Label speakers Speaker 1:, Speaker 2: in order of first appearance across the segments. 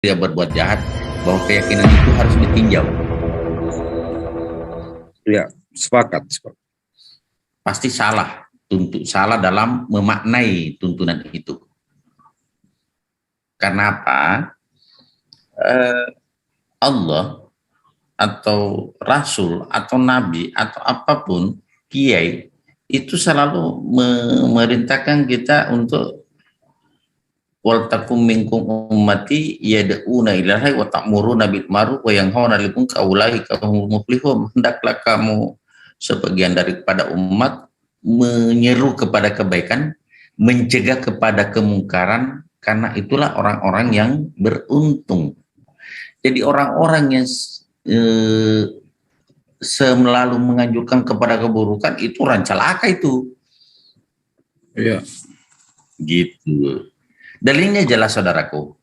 Speaker 1: dia berbuat jahat, bahwa keyakinan itu harus ditinjau.
Speaker 2: Ya, sepakat.
Speaker 1: Pasti salah dalam memaknai tuntunan itu. Karena apa? Allah atau Rasul atau Nabi atau apapun, kiai, itu selalu memerintahkan kita untuk wal takum minkum ummati yad'una ilahi wa ta'muruna bil ma'ruf wa yanhauna 'anil munkar ulaika humul muflihun. Hendaklah kamu sebagian daripada umat menyeru kepada kebaikan, mencegah kepada kemungkaran, karena itulah orang-orang yang beruntung. Jadi orang-orang yang selalu menganjurkan kepada keburukan itu rancalaka itu.
Speaker 2: Iya.
Speaker 1: Gitu. Dalilnya jelas, saudaraku.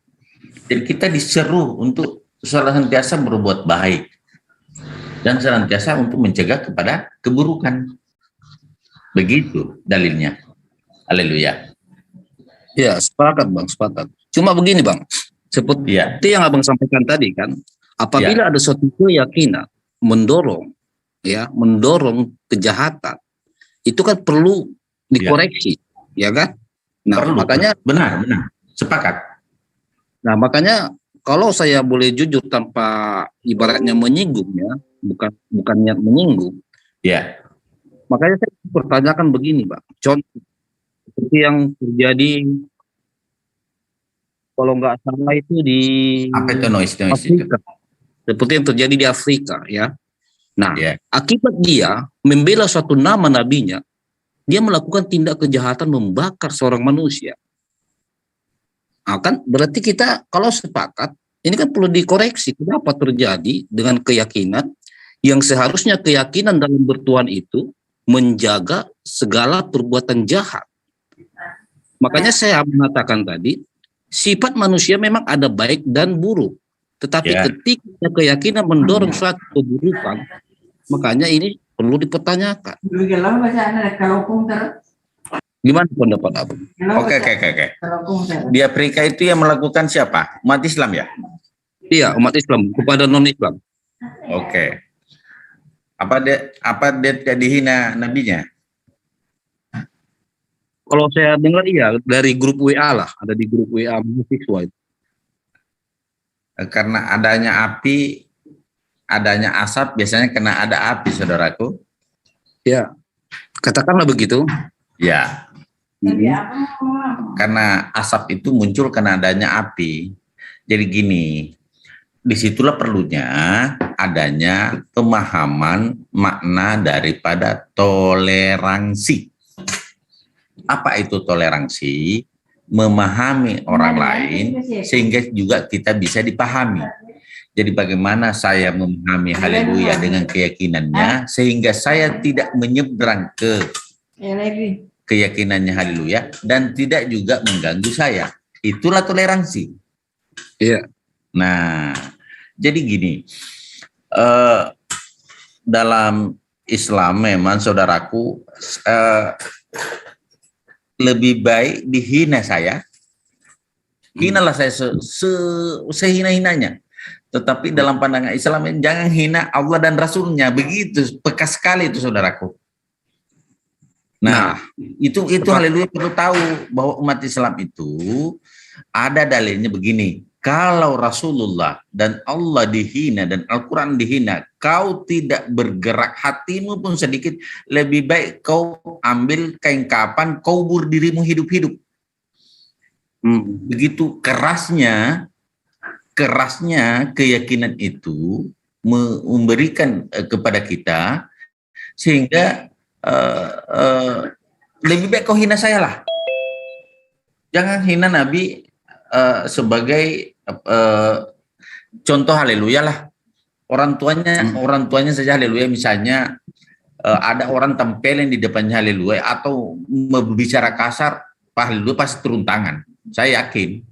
Speaker 1: Jadi kita diseru untuk senantiasa berbuat baik dan senantiasa untuk mencegah kepada keburukan. Begitu dalilnya. Haleluya.
Speaker 2: Ya, sepakat Bang, sepakat. Cuma begini Bang, seperti yang Abang sampaikan tadi kan, apabila ada suatu keyakinan mendorong kejahatan, itu kan perlu dikoreksi, ya kan? Nah, makanya
Speaker 1: benar, sepakat.
Speaker 2: Nah, makanya kalau saya boleh jujur tanpa ibaratnya menyinggung ya, bukan niat menyinggung.
Speaker 1: Ya.
Speaker 2: Makanya saya pertanyakan begini, Pak. Contoh seperti yang terjadi, kalau nggak salah itu di Afrika. Seperti yang terjadi di Afrika, ya. Nah, akibat dia membela suatu nama nabinya, dia melakukan tindak kejahatan membakar seorang manusia. Nah, kan berarti kita kalau sepakat, ini kan perlu dikoreksi. Kenapa terjadi dengan keyakinan yang seharusnya keyakinan dalam bertuhan itu menjaga segala perbuatan jahat. Makanya saya mengatakan tadi, sifat manusia memang ada baik dan buruk. Tetapi ketika keyakinan mendorong suatu keburukan, makanya ini perlu dipertanyakan. Gimana pendapat Abang?
Speaker 1: Oke. Di Afrika itu yang melakukan siapa? Umat Islam ya?
Speaker 2: Iya, umat Islam kepada non-Islam.
Speaker 1: Oke. Apa dia tidak dihina nabinya?
Speaker 2: Kalau saya dengar iya, dari grup WA lah, ada di grup WA mahasiswa itu.
Speaker 1: Karena adanya api, adanya asap, biasanya kena ada api, saudaraku.
Speaker 2: Ya, katakanlah begitu.
Speaker 1: Ya. Karena asap itu muncul karena adanya api. Jadi gini, disitulah perlunya adanya pemahaman makna daripada toleransi. Apa itu toleransi? Memahami orang lain sehingga juga kita bisa dipahami. Jadi bagaimana saya memahami haleluya dengan keyakinannya sehingga saya tidak menyeberang ke keyakinannya haleluya dan tidak juga mengganggu saya. Itulah toleransi.
Speaker 2: Iya.
Speaker 1: Nah, jadi gini, dalam Islam memang saudaraku lebih baik dihina saya, hinalah saya sehina-hinanya. Tetapi dalam pandangan Islam jangan hina Allah dan Rasulnya. Begitu pekas sekali itu saudaraku. Nah, itu haleluya perlu tahu bahwa umat Islam itu ada dalilnya begini. Kalau Rasulullah dan Allah dihina dan Al-Quran dihina, kau tidak bergerak hatimu pun sedikit, lebih baik kau ambil kain kapan, kau kubur dirimu hidup-hidup. Begitu kerasnya keyakinan itu memberikan kepada kita, sehingga lebih baik kau hina saya lah. Jangan hina Nabi sebagai contoh haleluya lah. Orang tuanya saja haleluya, misalnya ada orang tempelin di depannya haleluya atau berbicara kasar, Pak haleluya pasti turun tangan. Saya yakin.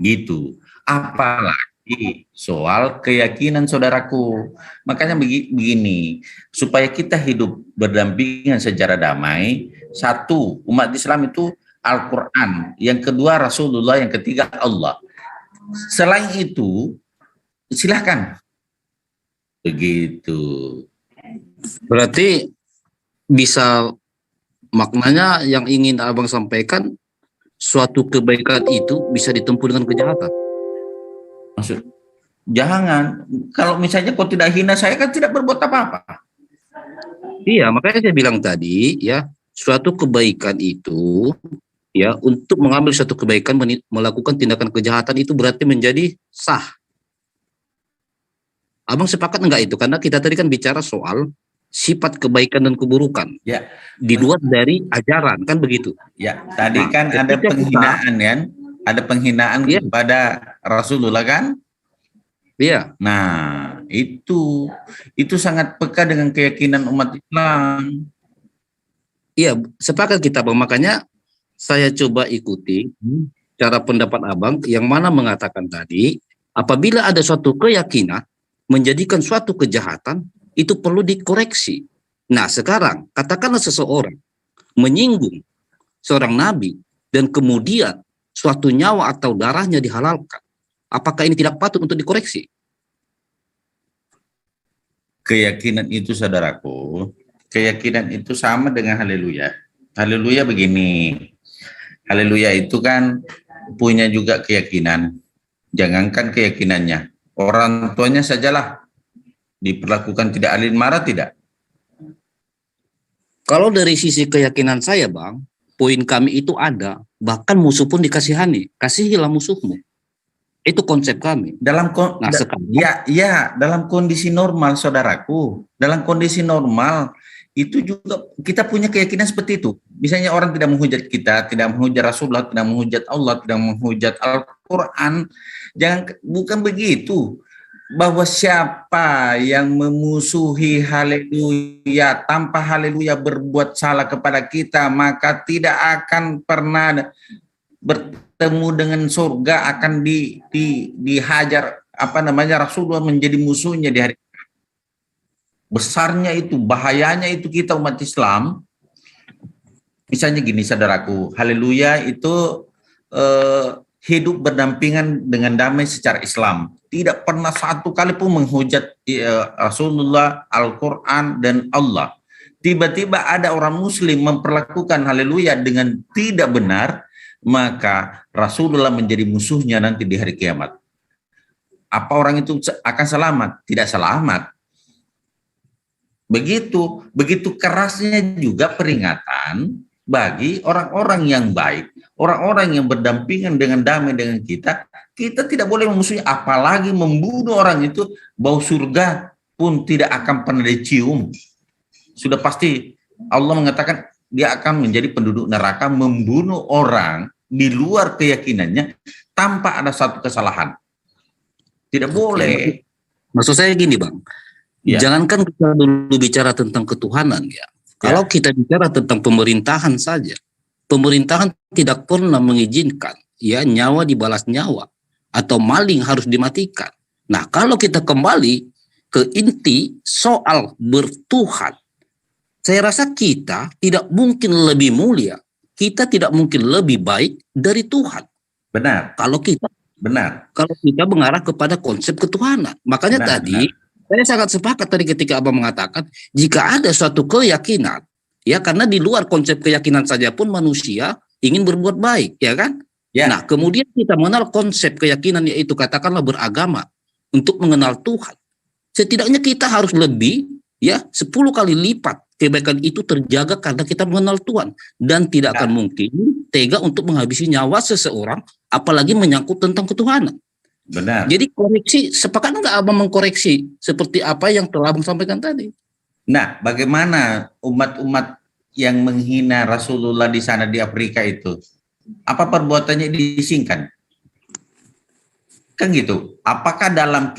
Speaker 1: Gitu. Apalagi soal keyakinan saudaraku. Makanya begini, supaya kita hidup berdampingan secara damai, satu, umat Islam itu Al-Quran, yang kedua Rasulullah, yang ketiga Allah. Selain itu, silahkan. Begitu.
Speaker 2: Berarti bisa maknanya yang ingin Abang sampaikan, suatu kebaikan itu bisa ditempuh dengan kejahatan.
Speaker 1: Maksud, jangan. Kalau misalnya kau tidak hina saya, kan tidak berbuat apa-apa.
Speaker 2: Iya, makanya saya bilang tadi ya, suatu kebaikan itu ya, untuk mengambil suatu kebaikan melakukan tindakan kejahatan itu berarti menjadi sah. Abang sepakat enggak itu? Karena kita tadi kan bicara soal sifat kebaikan dan keburukan.
Speaker 1: Ya.
Speaker 2: Di luar dari ajaran, kan begitu.
Speaker 1: Ya, tadi kan ada penghinaan kan? Ada penghinaan kepada Rasulullah kan?
Speaker 2: Iya.
Speaker 1: Nah, itu sangat peka dengan keyakinan umat Islam.
Speaker 2: Iya, sepakat kita, Bang. Makanya saya coba ikuti cara pendapat Abang yang mana mengatakan tadi, apabila ada suatu keyakinan menjadikan suatu kejahatan, itu perlu dikoreksi. Nah, sekarang katakanlah seseorang menyinggung seorang nabi dan kemudian suatu nyawa atau darahnya dihalalkan. Apakah ini tidak patut untuk dikoreksi?
Speaker 1: Keyakinan itu, saudaraku, keyakinan itu sama dengan haleluya. Haleluya begini. Haleluya itu kan punya juga keyakinan. Jangankan keyakinannya, orang tuanya sajalah diperlakukan tidak adil, marah tidak?
Speaker 2: Kalau dari sisi keyakinan saya, Bang, poin kami itu ada. Bahkan musuh pun dikasihani. Kasihilah musuhmu. Itu konsep kami.
Speaker 1: Dalam dalam kondisi normal, saudaraku. Dalam kondisi normal itu juga kita punya keyakinan seperti itu. Misalnya orang tidak menghujat kita, tidak menghujat Rasulullah, tidak menghujat Allah, tidak menghujat Al-Quran. Bukan begitu. Bahwa siapa yang memusuhi haleluya tanpa haleluya berbuat salah kepada kita, maka tidak akan pernah bertemu dengan surga, akan dihajar Rasulullah menjadi musuhnya di hari besarnya itu, bahayanya itu kita umat Islam. Misalnya gini, saudaraku, haleluya itu hidup berdampingan dengan damai secara Islam. Tidak pernah satu kali pun menghujat Rasulullah, Al-Quran, dan Allah. Tiba-tiba ada orang muslim memperlakukan haleluya dengan tidak benar, maka Rasulullah menjadi musuhnya nanti di hari kiamat. Apa orang itu akan selamat? Tidak selamat. Begitu kerasnya juga peringatan bagi orang-orang yang baik, orang-orang yang berdampingan dengan damai dengan kita. Kita tidak boleh memusuhi, apalagi membunuh orang itu. Bau surga pun tidak akan pernah dicium. Sudah pasti Allah mengatakan dia akan menjadi penduduk neraka, membunuh orang di luar keyakinannya tanpa ada satu kesalahan. Tidak boleh.
Speaker 2: Maksud saya gini, Bang. Ya. Jangankan kita dulu bicara tentang ketuhanan ya. Kalau kita bicara tentang pemerintahan saja, pemerintahan tidak pernah mengizinkan ya nyawa dibalas nyawa atau maling harus dimatikan. Nah, kalau kita kembali ke inti soal bertuhan, saya rasa kita tidak mungkin lebih mulia, kita tidak mungkin lebih baik dari Tuhan.
Speaker 1: Benar.
Speaker 2: Kalau kita mengarah kepada konsep ketuhanan. Makanya tadi saya sangat sepakat tadi ketika Abang mengatakan jika ada suatu keyakinan, ya karena di luar konsep keyakinan saja pun manusia ingin berbuat baik, ya kan? Ya. Nah, kemudian kita mengenal konsep keyakinan yaitu katakanlah beragama untuk mengenal Tuhan. Setidaknya kita harus lebih ya 10 kali lipat kebaikan itu terjaga karena kita mengenal Tuhan dan tidak akan mungkin tega untuk menghabisi nyawa seseorang apalagi menyangkut tentang ketuhanan.
Speaker 1: Benar.
Speaker 2: Jadi koreksi, sepakat enggak Abang mengkoreksi seperti apa yang telah Abang sampaikan tadi?
Speaker 1: Nah, bagaimana umat-umat yang menghina Rasulullah di sana di Afrika itu? Apa perbuatannya disingkan? Kan gitu. Apakah dalam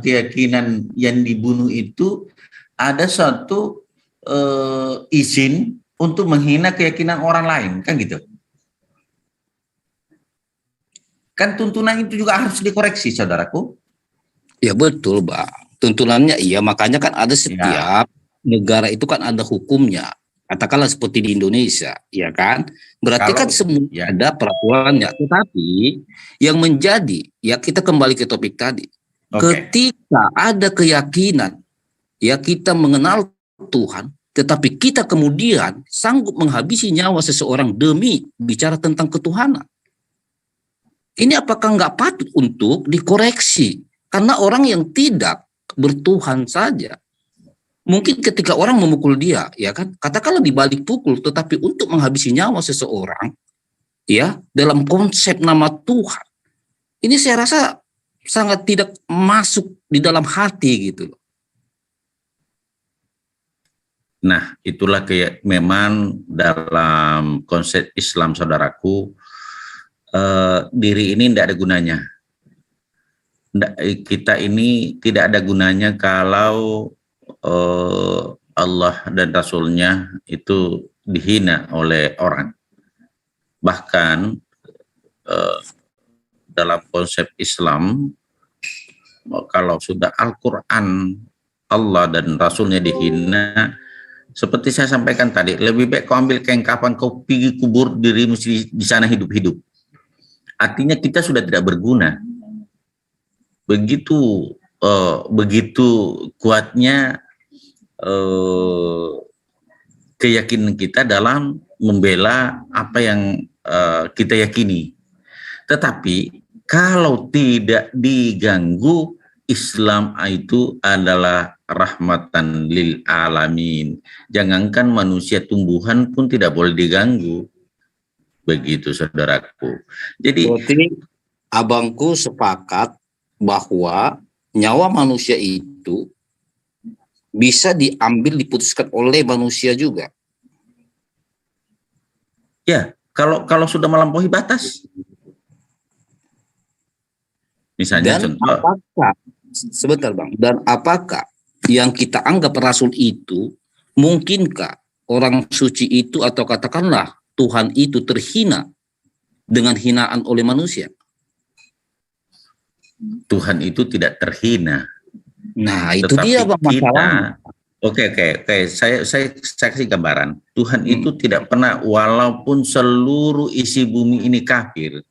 Speaker 1: keyakinan yang dibunuh itu ada suatu izin untuk menghina keyakinan orang lain? Kan gitu. Kan tuntunan itu juga harus dikoreksi, saudaraku.
Speaker 2: Ya betul, Bang. Tuntunannya iya, makanya kan ada setiap negara itu kan ada hukumnya. katakanlah seperti di Indonesia, ya kan? Berarti kan semua ada peraturannya. Tetapi yang menjadi, ya kita kembali ke topik tadi. Ketika ada keyakinan, ya kita mengenal Tuhan, tetapi kita kemudian sanggup menghabisi nyawa seseorang demi bicara tentang ketuhanan. Ini apakah nggak patut untuk dikoreksi? Karena orang yang tidak bertuhan saja, mungkin ketika orang memukul dia, ya kan, katakanlah dibalik pukul, tetapi untuk menghabisi nyawa seseorang, ya, dalam konsep nama Tuhan, ini saya rasa sangat tidak masuk di dalam hati gitu loh.
Speaker 1: Nah, itulah memang dalam konsep Islam, saudaraku, diri ini tidak ada gunanya. Kita ini tidak ada gunanya kalau Allah dan Rasulnya itu dihina oleh orang. Bahkan dalam konsep Islam, kalau sudah Al-Quran, Allah dan Rasulnya dihina, seperti saya sampaikan tadi, lebih baik kau ambil kain kafan, kau pergi kubur dirimu di sana hidup-hidup. Artinya kita sudah tidak berguna. Begitu kuatnya keyakinan kita dalam membela apa yang kita yakini. Tetapi kalau tidak diganggu, Islam itu adalah rahmatan lil alamin. Jangankan manusia, tumbuhan pun tidak boleh diganggu. Begitu, saudaraku. Jadi
Speaker 2: berarti abangku sepakat bahwa nyawa manusia itu bisa diambil, diputuskan oleh manusia juga.
Speaker 1: Ya, kalau sudah melampaui batas. Misalnya
Speaker 2: dan
Speaker 1: contoh.
Speaker 2: Apakah, sebentar Bang, dan apakah yang kita anggap rasul itu, mungkinkah orang suci itu atau katakanlah Tuhan itu terhina dengan hinaan oleh manusia?
Speaker 1: Tuhan itu tidak terhina.
Speaker 2: Nah, itu dia Bang masalahnya.
Speaker 1: Oke. Saya kasih gambaran. Tuhan itu tidak pernah, walaupun seluruh isi bumi ini kafir,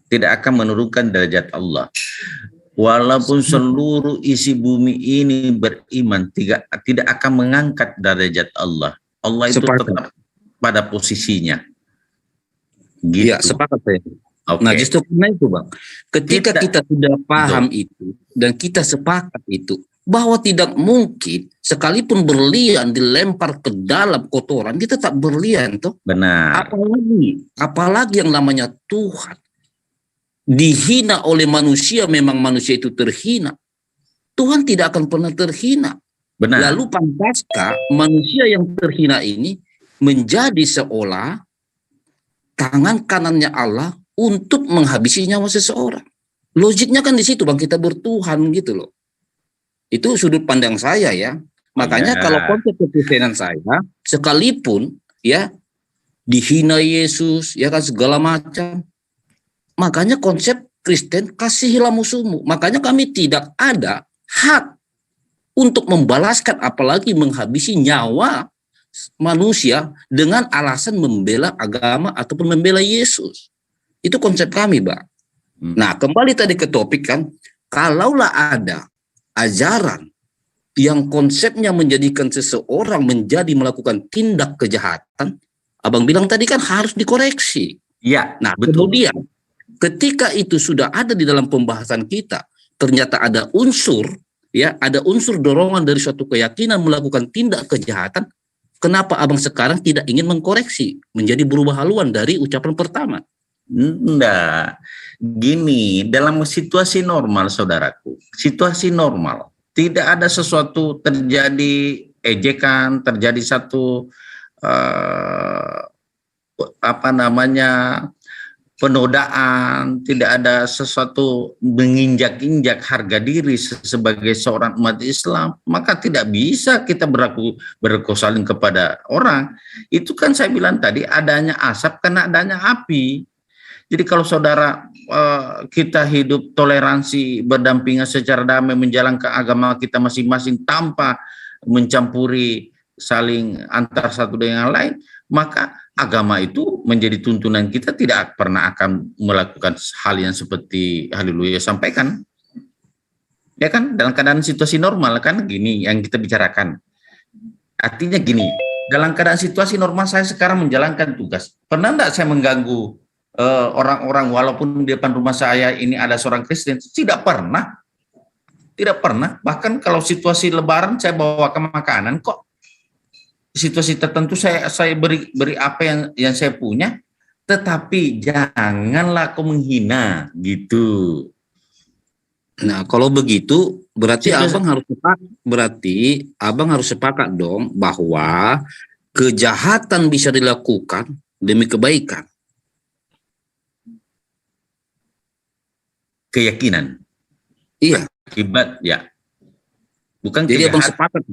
Speaker 1: tidak akan menurunkan derajat Allah. Walaupun seluruh isi bumi ini beriman, tidak akan mengangkat derajat Allah. Allah itu tetap pada posisinya. Gitu.
Speaker 2: Ya, sepakat saya. Okay. Nah, justru karena itu Bang, ketika kita sudah paham itu dan kita sepakat itu, bahwa tidak mungkin sekalipun berlian dilempar ke dalam kotoran, kita tetap berlian tuh.
Speaker 1: Benar.
Speaker 2: Apalagi yang namanya Tuhan dihina oleh manusia, memang manusia itu terhina. Tuhan tidak akan pernah terhina.
Speaker 1: Benar.
Speaker 2: Lalu pantaskah manusia yang terhina ini menjadi seolah tangan kanannya Allah untuk menghabisi nyawa seseorang? Logiknya kan di situ Bang, kita bertuhan gitu loh. Itu sudut pandang saya ya. Makanya kalau konsep kekristenan saya, sekalipun ya dihina Yesus, ya kan segala macam, makanya konsep Kristen kasihilah musuhmu. Makanya kami tidak ada hak untuk membalaskan, apalagi menghabisi nyawa manusia dengan alasan membela agama ataupun membela Yesus. Itu konsep kami, Bang. Nah, kembali tadi ke topik kan, kalaulah ada ajaran yang konsepnya menjadikan seseorang menjadi melakukan tindak kejahatan, Abang bilang tadi kan harus dikoreksi.
Speaker 1: Ya,
Speaker 2: nah betul. Kemudian ketika itu sudah ada di dalam pembahasan kita, ternyata ada unsur, ya, ada unsur dorongan dari suatu keyakinan melakukan tindak kejahatan. Kenapa Abang sekarang tidak ingin mengkoreksi, menjadi berubah haluan dari ucapan pertama?
Speaker 1: Enggak, gini, dalam situasi normal, saudaraku, situasi normal, tidak ada sesuatu terjadi ejekan, terjadi satu penodaan, tidak ada sesuatu menginjak-injak harga diri sebagai seorang umat Islam, maka tidak bisa kita berlaku saling kepada orang. Itu kan saya bilang tadi, adanya asap karena adanya api. Jadi kalau saudara kita hidup toleransi, berdampingan secara damai, menjalankan agama kita masing-masing tanpa mencampuri saling antar satu dengan yang lain, maka agama itu menjadi tuntunan kita tidak pernah akan melakukan hal yang seperti haleluya sampaikan. Ya kan, dalam keadaan situasi normal kan gini yang kita bicarakan. Artinya gini, dalam keadaan situasi normal saya sekarang menjalankan tugas. Pernah enggak saya mengganggu orang-orang walaupun di depan rumah saya ini ada seorang Kristen? Tidak pernah. Tidak pernah. Bahkan kalau situasi lebaran saya bawakan makanan kok. Situasi tertentu saya beri apa yang saya punya, tetapi janganlah kau menghina gitu.
Speaker 2: Nah, kalau begitu berarti abang harus sepakat dong bahwa kejahatan bisa dilakukan demi kebaikan.
Speaker 1: Keyakinan.
Speaker 2: Iya.
Speaker 1: Akibat ya. Bukan
Speaker 2: jadi abang sepakat.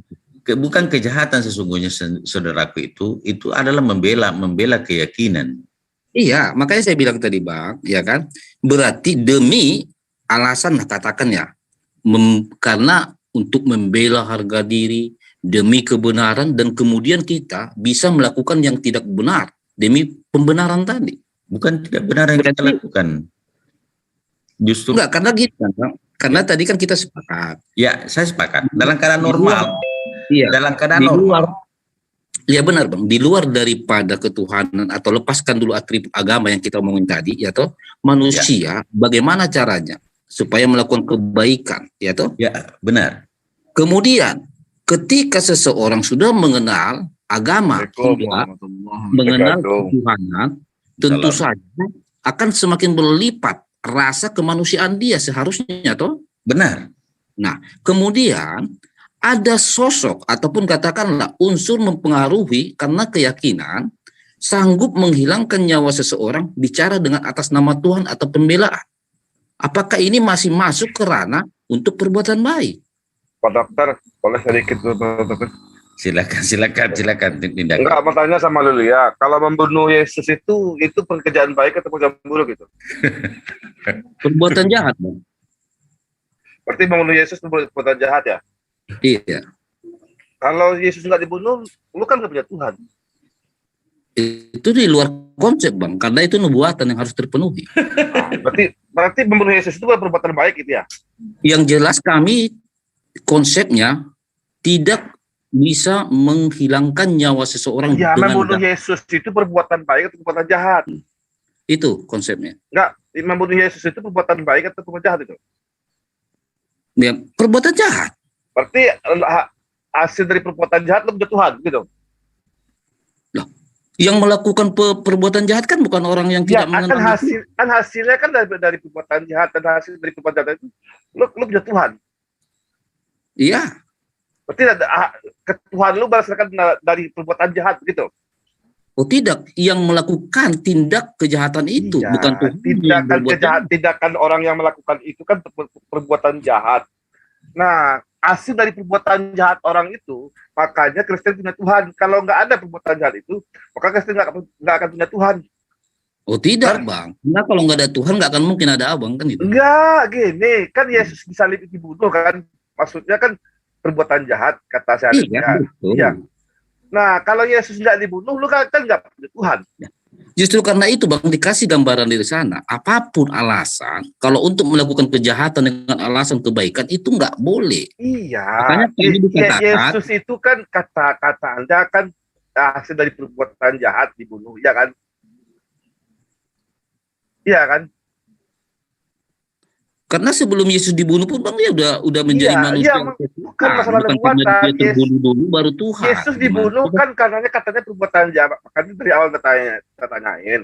Speaker 1: Bukan kejahatan sesungguhnya, saudaraku, itu adalah membela keyakinan.
Speaker 2: Iya, makanya saya bilang tadi Bang, ya kan, berarti demi alasan katakan ya, karena untuk membela harga diri, demi kebenaran, dan kemudian kita bisa melakukan yang tidak benar demi pembenaran tadi.
Speaker 1: Bukan tidak benar yang kita lakukan. Justru
Speaker 2: enggak, karena gitu kan, karena tadi kan kita sepakat.
Speaker 1: Ya, saya sepakat. Dalam keadaan normal.
Speaker 2: Iya.
Speaker 1: Dalam keadaan normal.
Speaker 2: Ya benar Bang, di luar daripada ketuhanan atau lepaskan dulu atribut agama yang kita omongin tadi, ya toh, manusia bagaimana caranya supaya melakukan kebaikan, ya toh?
Speaker 1: Ya, benar.
Speaker 2: Kemudian ketika seseorang sudah mengenal agama, sudah mengenal ketuhanan, tentu saja akan semakin berlipat rasa kemanusiaan dia seharusnya, toh?
Speaker 1: Benar.
Speaker 2: Nah, kemudian ada sosok ataupun katakanlah unsur mempengaruhi karena keyakinan sanggup menghilangkan nyawa seseorang bicara dengan atas nama Tuhan atau pembelaan. Apakah ini masih masuk ke ranah untuk perbuatan baik?
Speaker 3: Pak Dokter, boleh sedikit dokter?
Speaker 1: Silakan tindakan.
Speaker 3: Enggak, mau tanya sama Lulu ya. Kalau membunuh Yesus itu pekerjaan baik atau pekerjaan buruk gitu?
Speaker 2: Perbuatan jahat, Bang.
Speaker 3: Berarti membunuh Yesus itu perbuatan jahat ya?
Speaker 2: Iya.
Speaker 3: Kalau Yesus nggak dibunuh, lu kan nggak punya Tuhan.
Speaker 2: Itu di luar konsep Bang, karena itu nubuatan yang harus terpenuhi.
Speaker 3: Berarti membunuh Yesus itu perbuatan baik gitu ya?
Speaker 2: Yang jelas kami konsepnya tidak bisa menghilangkan nyawa seseorang.
Speaker 3: Ya, membunuh Yesus itu perbuatan baik atau perbuatan jahat?
Speaker 2: Itu konsepnya.
Speaker 3: Enggak, membunuh Yesus itu perbuatan baik atau perbuatan jahat itu?
Speaker 2: Ya, perbuatan jahat.
Speaker 3: Berarti hasil dari perbuatan jahat lu punya Tuhan gitu.
Speaker 2: Loh, yang melakukan perbuatan jahat kan bukan orang yang tidak mengenal.
Speaker 3: Hasilnya kan dari perbuatan jahat, dan hasil dari perbuatan jahat itu lu punya Tuhan.
Speaker 2: Iya.
Speaker 3: Berarti Tuhan lu berdasarkan dari perbuatan jahat gitu.
Speaker 2: Oh tidak, yang melakukan tindak kejahatan itu
Speaker 3: iya,
Speaker 2: bukan Tuhan.
Speaker 3: Tindakan orang yang melakukan itu kan perbuatan jahat. Nah, hasil dari perbuatan jahat orang itu, makanya Kristen punya Tuhan. Kalau nggak ada perbuatan jahat itu, maka Kristen nggak akan punya Tuhan.
Speaker 2: Oh tidak, Bang. Nah, kalau nggak ada Tuhan, nggak akan mungkin ada abang kan itu.
Speaker 3: Enggak, gini. Kan Yesus disalib dibunuh kan. Maksudnya kan perbuatan jahat, kata saya. Iya. Nah, kalau Yesus nggak dibunuh, lu kan nggak punya Tuhan.
Speaker 2: Justru karena itu Bang dikasih gambaran dari sana. Apapun alasan, kalau untuk melakukan kejahatan dengan alasan kebaikan itu nggak boleh.
Speaker 3: Iya.
Speaker 2: Makanya
Speaker 3: Yesus itu kan kata Anda kan hasil dari perbuatan jahat dibunuh, ya kan? Iya kan?
Speaker 2: Karena sebelum Yesus dibunuh pun Bang dia udah menjadi manusia.
Speaker 3: Bukan masalah nubuatan.
Speaker 2: Dia terbunuh dulu baru Tuhan.
Speaker 3: Yesus dibunuh kan katanya perbuatan jahat. Makanya dari awal tanyain.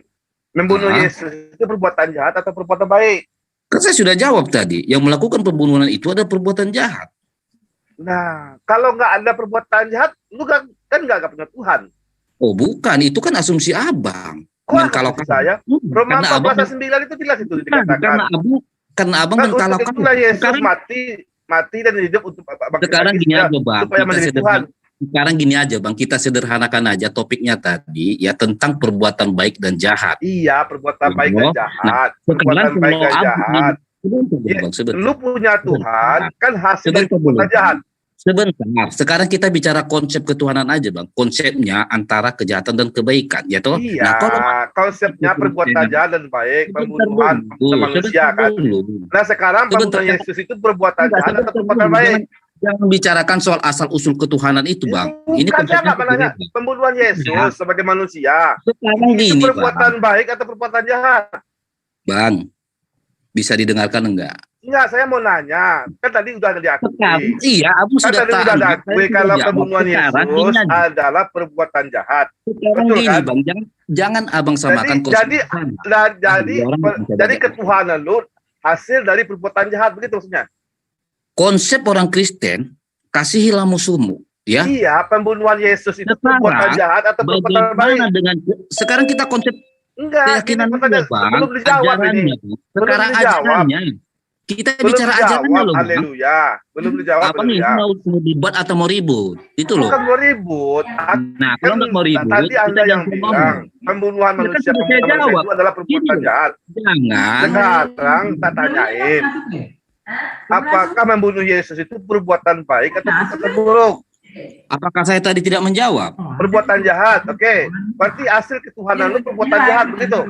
Speaker 3: Membunuh Yesus itu perbuatan jahat atau perbuatan baik?
Speaker 2: Kan saya sudah jawab tadi. Yang melakukan pembunuhan itu ada perbuatan jahat.
Speaker 3: Nah, kalau nggak ada perbuatan jahat, lu kan nggak punya Tuhan.
Speaker 2: Oh bukan, itu kan asumsi abang.
Speaker 3: Kalau saya, Roma 14:9 itu jelas itu dikatakan.
Speaker 2: Karena abang mentalakkan
Speaker 3: Yesus mati dan hidup untuk
Speaker 2: sekarang gini aja Bang,
Speaker 3: supaya menjadi Tuhan.
Speaker 2: Sekarang gini aja Bang, kita sederhanakan aja topiknya tadi ya tentang perbuatan baik dan jahat.
Speaker 3: Iya, perbuatan baik dan jahat. Perbuatan baik dan jahat. Lu punya Tuhan kan hasil dari perbuatan jahat.
Speaker 2: Sebentar, sekarang kita bicara konsep ketuhanan aja Bang. Konsepnya antara kejahatan dan kebaikan, ya toh?
Speaker 3: Iya,
Speaker 2: Nah, kalau
Speaker 3: konsepnya perbuatan jahat dan baik, pembunuhan manusia kan. Nah sekarang pembunuhan Yesus itu perbuatan jahat atau perbuatan baik?
Speaker 2: Jangan bicarakan soal asal usul ketuhanan itu Bang.
Speaker 3: Ini konsepnya nanya pembunuhan Yesus sebagai manusia.
Speaker 2: Sekarang
Speaker 3: itu
Speaker 2: gini,
Speaker 3: perbuatan baik atau perbuatan jahat?
Speaker 2: Bang, bisa didengarkan enggak?
Speaker 3: Enggak, saya mau nanya. Kan tadi udah diakui.
Speaker 2: Iya, Abu
Speaker 3: kan
Speaker 2: sudah
Speaker 3: tadi
Speaker 2: tahu.
Speaker 3: Udah diakui kalau pembunuhan Yesus adalah perbuatan jahat.
Speaker 2: Sekarang betul gini, kan? Bang, jangan Abang samakan
Speaker 3: jadi ketuhanan lu hasil dari perbuatan jahat, begitu maksudnya.
Speaker 2: Konsep orang Kristen, kasihilah musuhmu. Ya?
Speaker 3: Iya, pembunuhan Yesus itu sekarang, perbuatan jahat atau perbuatan baik?
Speaker 2: Sekarang kita konsep
Speaker 3: keyakinan
Speaker 2: belum dijawab ini. Sekarang ajarannya. Kita belum bicara ajarannya loh.
Speaker 3: Haleluya. Belum dijawab.
Speaker 2: Apa nih, mau debat atau mau ribut? Itu loh.
Speaker 3: Bukan mau ribut.
Speaker 2: Nah, kalau nggak mau ribut,
Speaker 3: tadi Anda yang bilang pembunuhan manusia itu adalah perbuatan jahat.
Speaker 2: Jangan.
Speaker 3: Sekarang tak tanyain. Apakah membunuh Yesus itu perbuatan baik atau perbuatan buruk?
Speaker 2: Apakah saya tadi tidak menjawab?
Speaker 3: Perbuatan jahat, oke. Berarti hasil ketuhanan lu perbuatan jahat, begitu?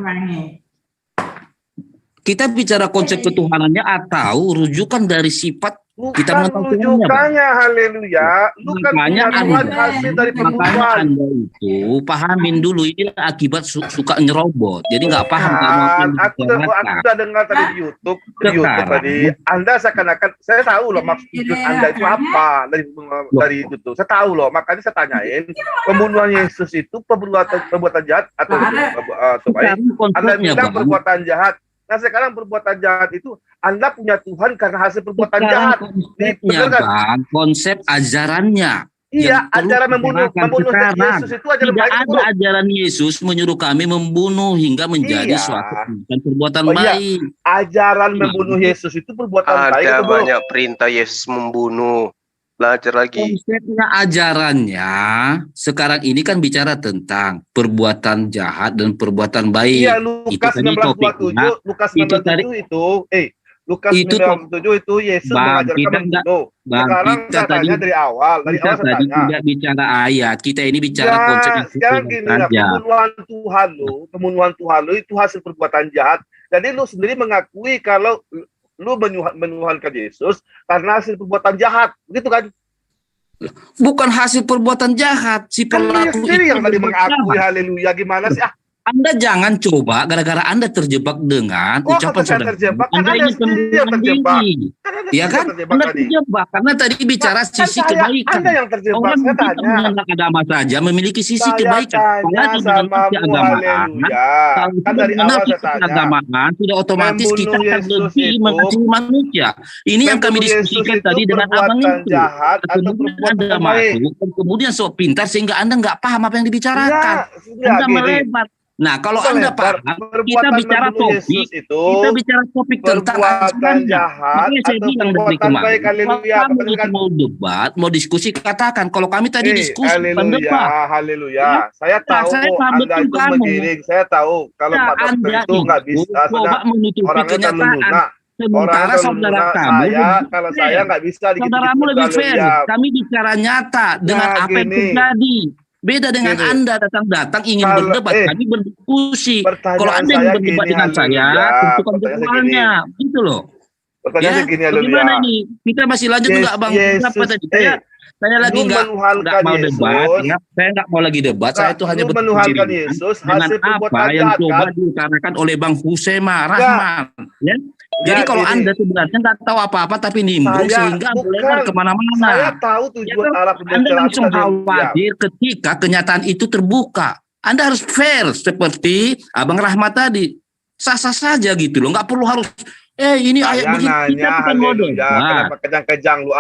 Speaker 2: Kita bicara konsep ketuhanannya atau rujukan dari sifat kita
Speaker 3: menentukan rujukannya, haleluya. Lu kan punya Tuhan hasil dari pembunuhan.
Speaker 2: Anda itu pahamin dulu, ini akibat suka nyerobot. Jadi nggak paham.
Speaker 3: Aku udah dengar tadi di YouTube tadi. Anda seakan-akan, saya tahu loh maksud Anda itu apa dari YouTube. Saya tahu loh, makanya saya tanyain, pembunuhan Yesus itu perbuatan jahat atau baik? Anda bilang perbuatan jahat. Nah sekarang perbuatan jahat itu Anda punya Tuhan karena hasil perbuatan jahat.
Speaker 2: Bang, konsep ajarannya.
Speaker 3: Iya, ajaran membunuh Yesus itu ajaran
Speaker 2: tidak
Speaker 3: baik.
Speaker 2: Ada ajaran Yesus menyuruh kami membunuh hingga menjadi suatu perbuatan baik.
Speaker 3: Ajaran membunuh Yesus itu perbuatan baik.
Speaker 4: Ada banyak perintah Yesus membunuh. Belajar lagi.
Speaker 2: Konsepnya ajarannya sekarang ini kan bicara tentang perbuatan jahat dan perbuatan baik.
Speaker 3: Iya, Lukas 19:27 Lukas 19:27 itu Yesus mengajarkan membunuh. Sekarang kita tanya dari awal.
Speaker 2: Kita tadi tidak bicara ayat, kita ini bicara konsep.
Speaker 3: Sekarang gini, pembunuhan Tuhan lu itu hasil perbuatan jahat. Jadi lu sendiri mengakui kalau lu menuhankan Yesus karena hasil perbuatan jahat, begitu kan?
Speaker 2: Bukan hasil perbuatan jahat, si pelaku
Speaker 3: itu yang tadi mengakui. Haleluya, gimana sih?
Speaker 2: Anda jangan coba gara-gara Anda terjebak dengan ucapan saudara. Anda ingin pembunuhan diri. Ya kan? Anda terjebak karena tadi bicara sisi kebaikan.
Speaker 3: Anda yang terjebak.
Speaker 2: Orang kita mengenal agama saja memiliki sisi kebaikan. Kalau mengenal keagamaan, kalau mengenal keagamaan, sudah otomatis kita akan lebih mengasihi manusia. Ini yang kami diskusikan tadi dengan abang itu. Kemudian Anda masuk, kemudian sok pintar sehingga Anda nggak paham apa yang dibicarakan. Anda melebar. Nah, kalau Anda paham, kita bicara topik, kita bicara topik tentang
Speaker 3: perbuatan jahat
Speaker 2: saya bilang dari kemarin, kalau mau debat, mau diskusi, katakan. Kalau kami tadi diskusi,
Speaker 3: haleluya. Saya tahu Anda itu menggiring. Saya tahu kalau Pak Dokter itu nggak bisa.
Speaker 2: Menutupi kenyataan. Sementara saudara kamu,
Speaker 3: kalau saya nggak bisa.
Speaker 2: Saudaramu lebih fair. Kami bicara nyata dengan apa yang terjadi. Beda dengan Anda datang ingin berdebat, kami berdiskusi. Kalau Anda ingin berdebat dengan saya, tentukan jadwalnya, gitu loh.
Speaker 3: Pertanyaan gini,
Speaker 2: bagaimana ini? Kita masih lanjut enggak, Bang? Kenapa tadi? Saya lagi nggak mau debat, ya. Saya nggak mau lagi debat. Saya itu hanya
Speaker 3: menuhankan Yesus
Speaker 2: dengan apa yang coba diutarakan oleh Bang Husema Rahman, ya. Jadi kalau Anda sebenarnya nggak tahu apa-apa tapi nimbrung sehingga melebar kemana-mana.
Speaker 3: Saya tahu tujuan arah pembicaraan.
Speaker 2: Anda langsung khawatir ketika kenyataan itu terbuka. Anda harus fair seperti Abang Rahmat tadi. Sah-sah saja gitu loh. Nggak perlu harus ini ayat begini. Kita bukan model.
Speaker 3: Kenapa kejang-kejang lu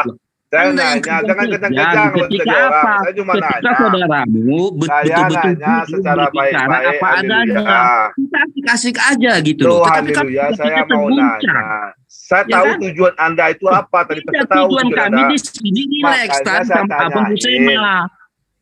Speaker 3: Saya nanya, jangan kejang-kejang.
Speaker 2: Ketika apa?
Speaker 3: Saya cuma
Speaker 2: ketika saudaramu betul-betul
Speaker 3: secara baik-baik
Speaker 2: apa adanya. Kita asik-asik aja gitu loh.
Speaker 3: Haleluya, saya mau nanya. Saya tahu tujuan Anda itu apa tadi.
Speaker 2: Tujuan kami di sini relax sama Abang Husema.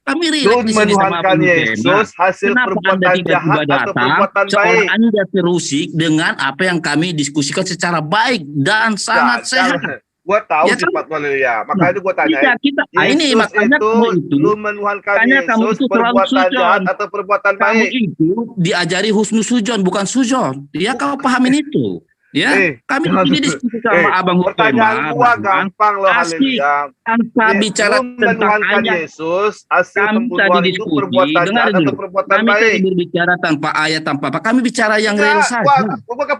Speaker 2: Kami relax di sini sama Abang
Speaker 3: Yesus hasil perbuatan jahat atau perbuatan baik.
Speaker 2: Anda terusik dengan apa yang kami diskusikan secara baik dan sangat sehat.
Speaker 3: Gua tahu
Speaker 2: Ya,
Speaker 3: sifat haleluya. Makanya gua tanya.
Speaker 2: Iya, ini makanya kamu itu.
Speaker 3: Lu menuhankan
Speaker 2: Kamu
Speaker 3: Yesus
Speaker 2: itu terlalu
Speaker 3: perbuatan
Speaker 2: sujon.
Speaker 3: jahat atau perbuatan
Speaker 2: Kamu
Speaker 3: baik.
Speaker 2: itu diajari husnu sujon, bukan sujon. Ya, kau pahamin itu. Ya, kami ini diskusi sama Abang
Speaker 3: pertanyaan gua gampang loh, haleluya.
Speaker 2: Tanpa bicara tentang ayat.
Speaker 3: Yesus, hasil pembunuhan itu perbuatan jahat atau perbuatan baik.
Speaker 2: Kami berbicara tanpa ayat, tanpa apa. Kami bicara yang real saja.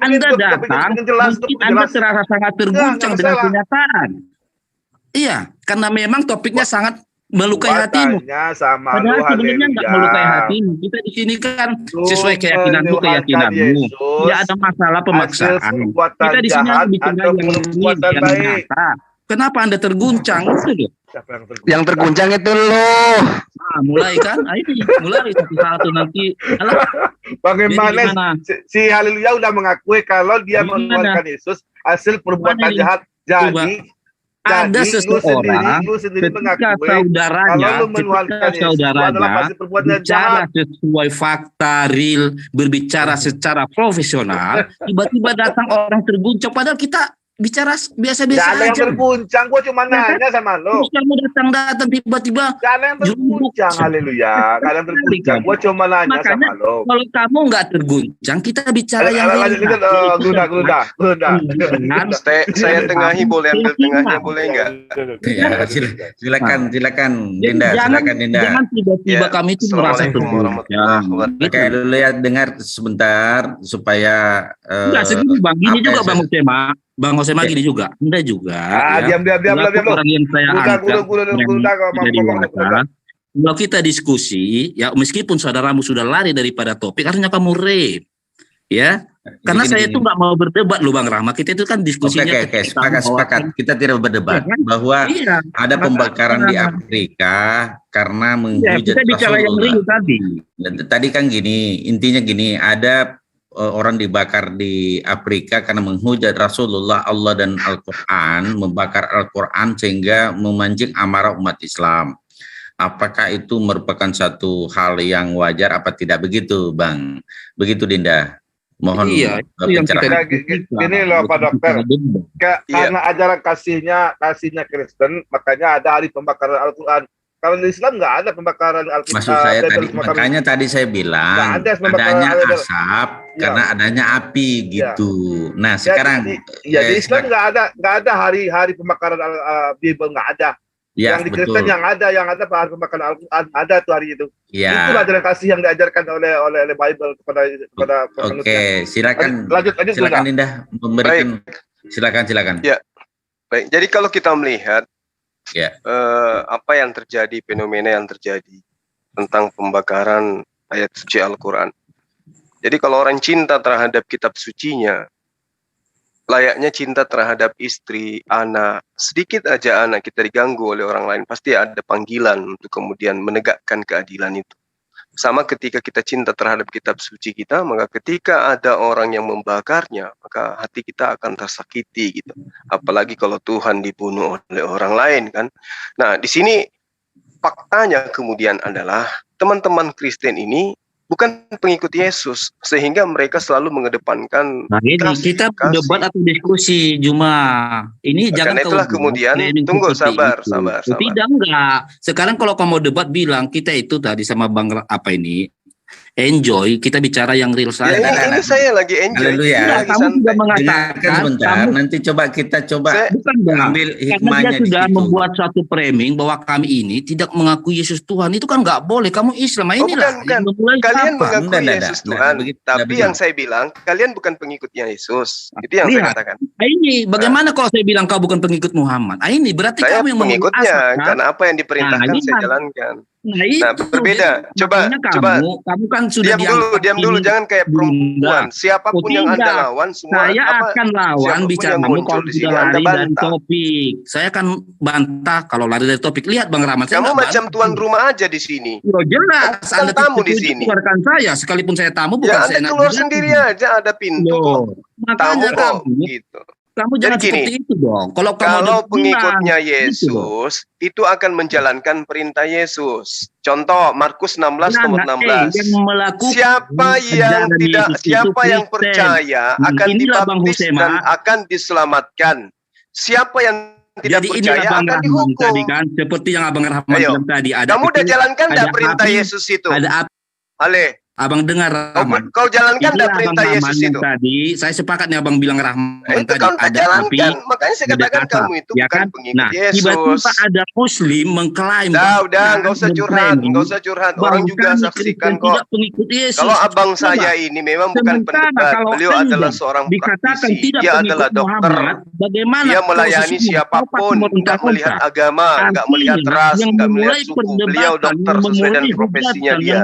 Speaker 2: Anda datang, mungkin Anda terasa sangat terguncang dengan kenyataan. Iya, karena memang topiknya sangat melukai hatimu. Padahal sebenarnya nggak melukai hatimu. Kita di sini kan sesuai keyakinanmu. Tidak ada masalah pemaksaan. Kita di sini bicara yang nyata. Kenapa Anda terguncang? Itu loh.
Speaker 4: Yang terguncang itu loh.
Speaker 2: Nah, mulai kan? Mulai satu-satu nanti.
Speaker 3: Bagaimana si Haleluya udah mengakui kalau dia menuhankan Yesus hasil perbuatan jahat. Jadi
Speaker 2: ada seseorang ketika saudaranya bicara sesuai fakta real, berbicara secara profesional, tiba-tiba datang orang terguncang, padahal kita bicara biasa-biasa aja.
Speaker 3: Gak ada yang terguncang, gue cuma nanya sama lo.
Speaker 2: Terus kamu datang tiba-tiba.
Speaker 3: Gak ada yang terguncang, haleluya. Gak ada yang terguncang, gue cuma nanya sama lo.
Speaker 2: Kalau kamu nggak terguncang, kita bicara yang
Speaker 3: lain. Gelunda.
Speaker 4: Saya tengahi, boleh ambil tengahnya, boleh nggak?
Speaker 1: Ya, silakan Dinda,
Speaker 2: Jangan tiba-tiba kami itu merasa terguncang.
Speaker 1: Oke, dulu ya dengar sebentar supaya.
Speaker 2: Enggak segini Bang, ini juga Bang Osema gini juga, Anda juga.
Speaker 3: Diam.
Speaker 2: Orang yang saya anggap kalau kita diskusi, ya meskipun saudaramu sudah lari daripada topik, artinya kamu rem, ya. Karena saya itu nggak mau berdebat loh Bang Rahmat. Kita itu kan diskusinya.
Speaker 1: Oke, sepakat. Kita tidak berdebat bahwa ada pembakaran di Afrika karena menghujat
Speaker 2: kita bicara yang real tadi.
Speaker 1: Tadi kan gini, intinya gini, ada orang dibakar di Afrika karena menghujat Rasulullah, Allah dan Al-Quran, membakar Al-Quran sehingga memancing amarah umat Islam. Apakah itu merupakan satu hal yang wajar apa tidak begitu Bang? Begitu Dinda. Mohon
Speaker 3: pencerahan. Gini loh Pak Dokter, karena ajaran kasihnya Kristen, makanya ada hari pembakaran Al-Quran. Kalau di Islam nggak ada pembakaran Al-Quran.
Speaker 1: Maksud saya makanya tadi saya bilang adanya asap karena adanya api gitu. Nah sekarang
Speaker 3: di Islam nggak ada hari pembakaran Bible, nggak ada. Yang di Kristen yang ada hari pembakaran Al-Quran ada tuh hari itu. Itu ajaran kasih yang diajarkan oleh Bible kepada
Speaker 1: Oke, silakan Dinda memberikan. Silakan.
Speaker 4: Ya, baik. Jadi kalau kita melihat apa yang terjadi, fenomena yang terjadi tentang pembakaran ayat suci Al-Quran. Jadi kalau orang cinta terhadap kitab sucinya, layaknya cinta terhadap istri, anak, sedikit aja anak kita diganggu oleh orang lain, pasti ada panggilan untuk kemudian menegakkan keadilan itu. Sama ketika kita cinta terhadap kitab suci kita, maka ketika ada orang yang membakarnya, maka hati kita akan tersakiti gitu. Apalagi kalau Tuhan dibunuh oleh orang lain kan. Nah, di sini faktanya kemudian adalah teman-teman Kristen ini bukan pengikut Yesus, sehingga mereka selalu mengedepankan.
Speaker 2: Nah, ini kita debat atau diskusi, Juma. Ini jangan
Speaker 4: itulah kemudian tunggu sabar.
Speaker 2: Tidak enggak. Sekarang kalau kamu debat bilang kita itu tadi sama Bang enjoy, kita bicara yang real saja.
Speaker 4: Ini saya lagi enjoy.
Speaker 2: Kamu sudah mengatakan
Speaker 1: sebentar, nanti kita coba ambil hikmahnya.
Speaker 2: Dia sudah membuat suatu framing bahwa kami ini tidak mengakui Yesus Tuhan. Itu kan nggak boleh. Kamu Islam, inilah.
Speaker 4: Bukan. Kalian mengakui Yesus Tuhan. Tapi yang saya bilang, kalian bukan pengikutnya Yesus. Itu yang saya katakan.
Speaker 2: Ini bagaimana kalau saya bilang kau bukan pengikut Muhammad? Ini berarti
Speaker 4: saya
Speaker 2: kamu yang
Speaker 4: pengikutnya. Karena apa yang diperintahkan saya jalankan. Nah, berbeda. Coba kamu kan sudah diam dulu, jangan kayak perempuan. Siapapun yang Anda lawan, semua
Speaker 2: saya akan lawan bicaramu kalau sudah lari dari topik. Saya akan bantah kalau lari dari topik. Lihat Bang Rahmat,
Speaker 4: kamu macam tuan rumah aja di sini.
Speaker 2: Jelas, Anda
Speaker 4: tamu di sini.
Speaker 2: Keluarkan saya, sekalipun saya tamu bukan saya.
Speaker 4: Anda keluar sendiri aja, ada pintu.
Speaker 2: Makanya
Speaker 4: tamu kok gitu.
Speaker 2: Kamu jangan seperti itu dong. Kalau
Speaker 4: pengikutnya Yesus itu akan menjalankan perintah Yesus. Contoh Markus 16 nomor 16. Siapa yang percaya akan dibaptis dan akan diselamatkan. Siapa yang tidak percaya akan dihukum.
Speaker 2: Tadi kan, seperti yang Abang Rahman bilang tadi.
Speaker 4: Kamu udah jalankan enggak perintah Yesus itu?
Speaker 2: Ada
Speaker 4: Ale,
Speaker 2: Abang dengar Rahman.
Speaker 4: Kau jalankan enggak perintah Yesus itu?
Speaker 2: Tadi saya sepakat nih Abang bilang Rahman
Speaker 4: itu
Speaker 2: tadi.
Speaker 4: Kau ada jalankan, makanya saya katakan kamu itu
Speaker 2: ya
Speaker 4: bukan
Speaker 2: kan?
Speaker 4: pengikut Yesus.
Speaker 2: Tiba-tiba ada Muslim mengklaim.
Speaker 4: Udah, enggak usah curhat, Orang juga saksikan kok. Kalau abang saya ini memang bukan pendebat, beliau adalah seorang praktisi, dia adalah dokter. Dia melayani siapapun, enggak melihat agama, enggak melihat ras, enggak melihat suku. Beliau dokter sesuai dengan profesinya dia.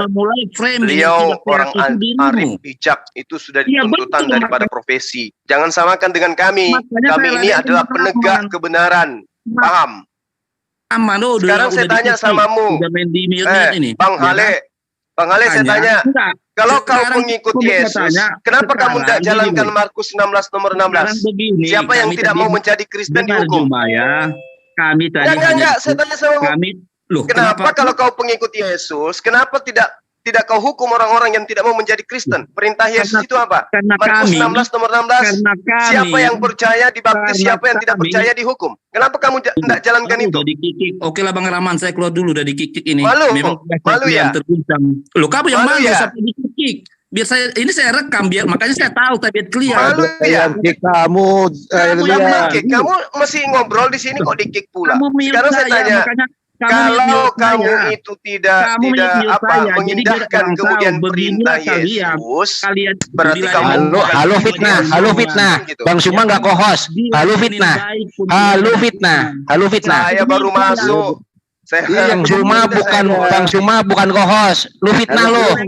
Speaker 4: Beliau orang arif bijak, itu sudah tuntutan daripada profesi. Jangan samakan dengan kami. Kami ini adalah penegak kebenaran. Paham? Sekarang saya tanya samamu, Bang Hale, saya tanya, kalau kau pengikut Yesus, kenapa kamu tidak jalankan Markus 16 nomor 16? Siapa yang tidak mau menjadi Kristen dihukum? Enggak, saya tanya samamu. Kenapa kalau kau pengikut Yesus, kenapa tidak kau hukum orang-orang yang tidak mau menjadi Kristen? Perintah Yesus itu apa? Markus 16 nomor 16. Siapa yang percaya dibaptis, siapa yang tidak percaya dihukum. Kenapa kamu tidak jalankan itu?
Speaker 2: Oke lah Bang Rahman, saya keluar dulu dari kikik ini.
Speaker 4: Malu ya?
Speaker 2: Loh, kamu yang malu
Speaker 4: ya?
Speaker 2: sampai dikikik. Biar saya rekam, biar makanya saya tahu tabiat kalian.
Speaker 4: Malu ya?
Speaker 5: Kamu
Speaker 4: kamu masih ngobrol di sini kok dikik pula. Sekarang saya tanya, kalau kamu itu tidak mengindahkan kemudian perintah Yesus, berarti kamu
Speaker 5: halo fitnah. Bang Suma nggak kohos. Halo fitnah.
Speaker 4: Saya baru masuk.
Speaker 5: Bang Suma bukan kohos. Lu fitnah lo.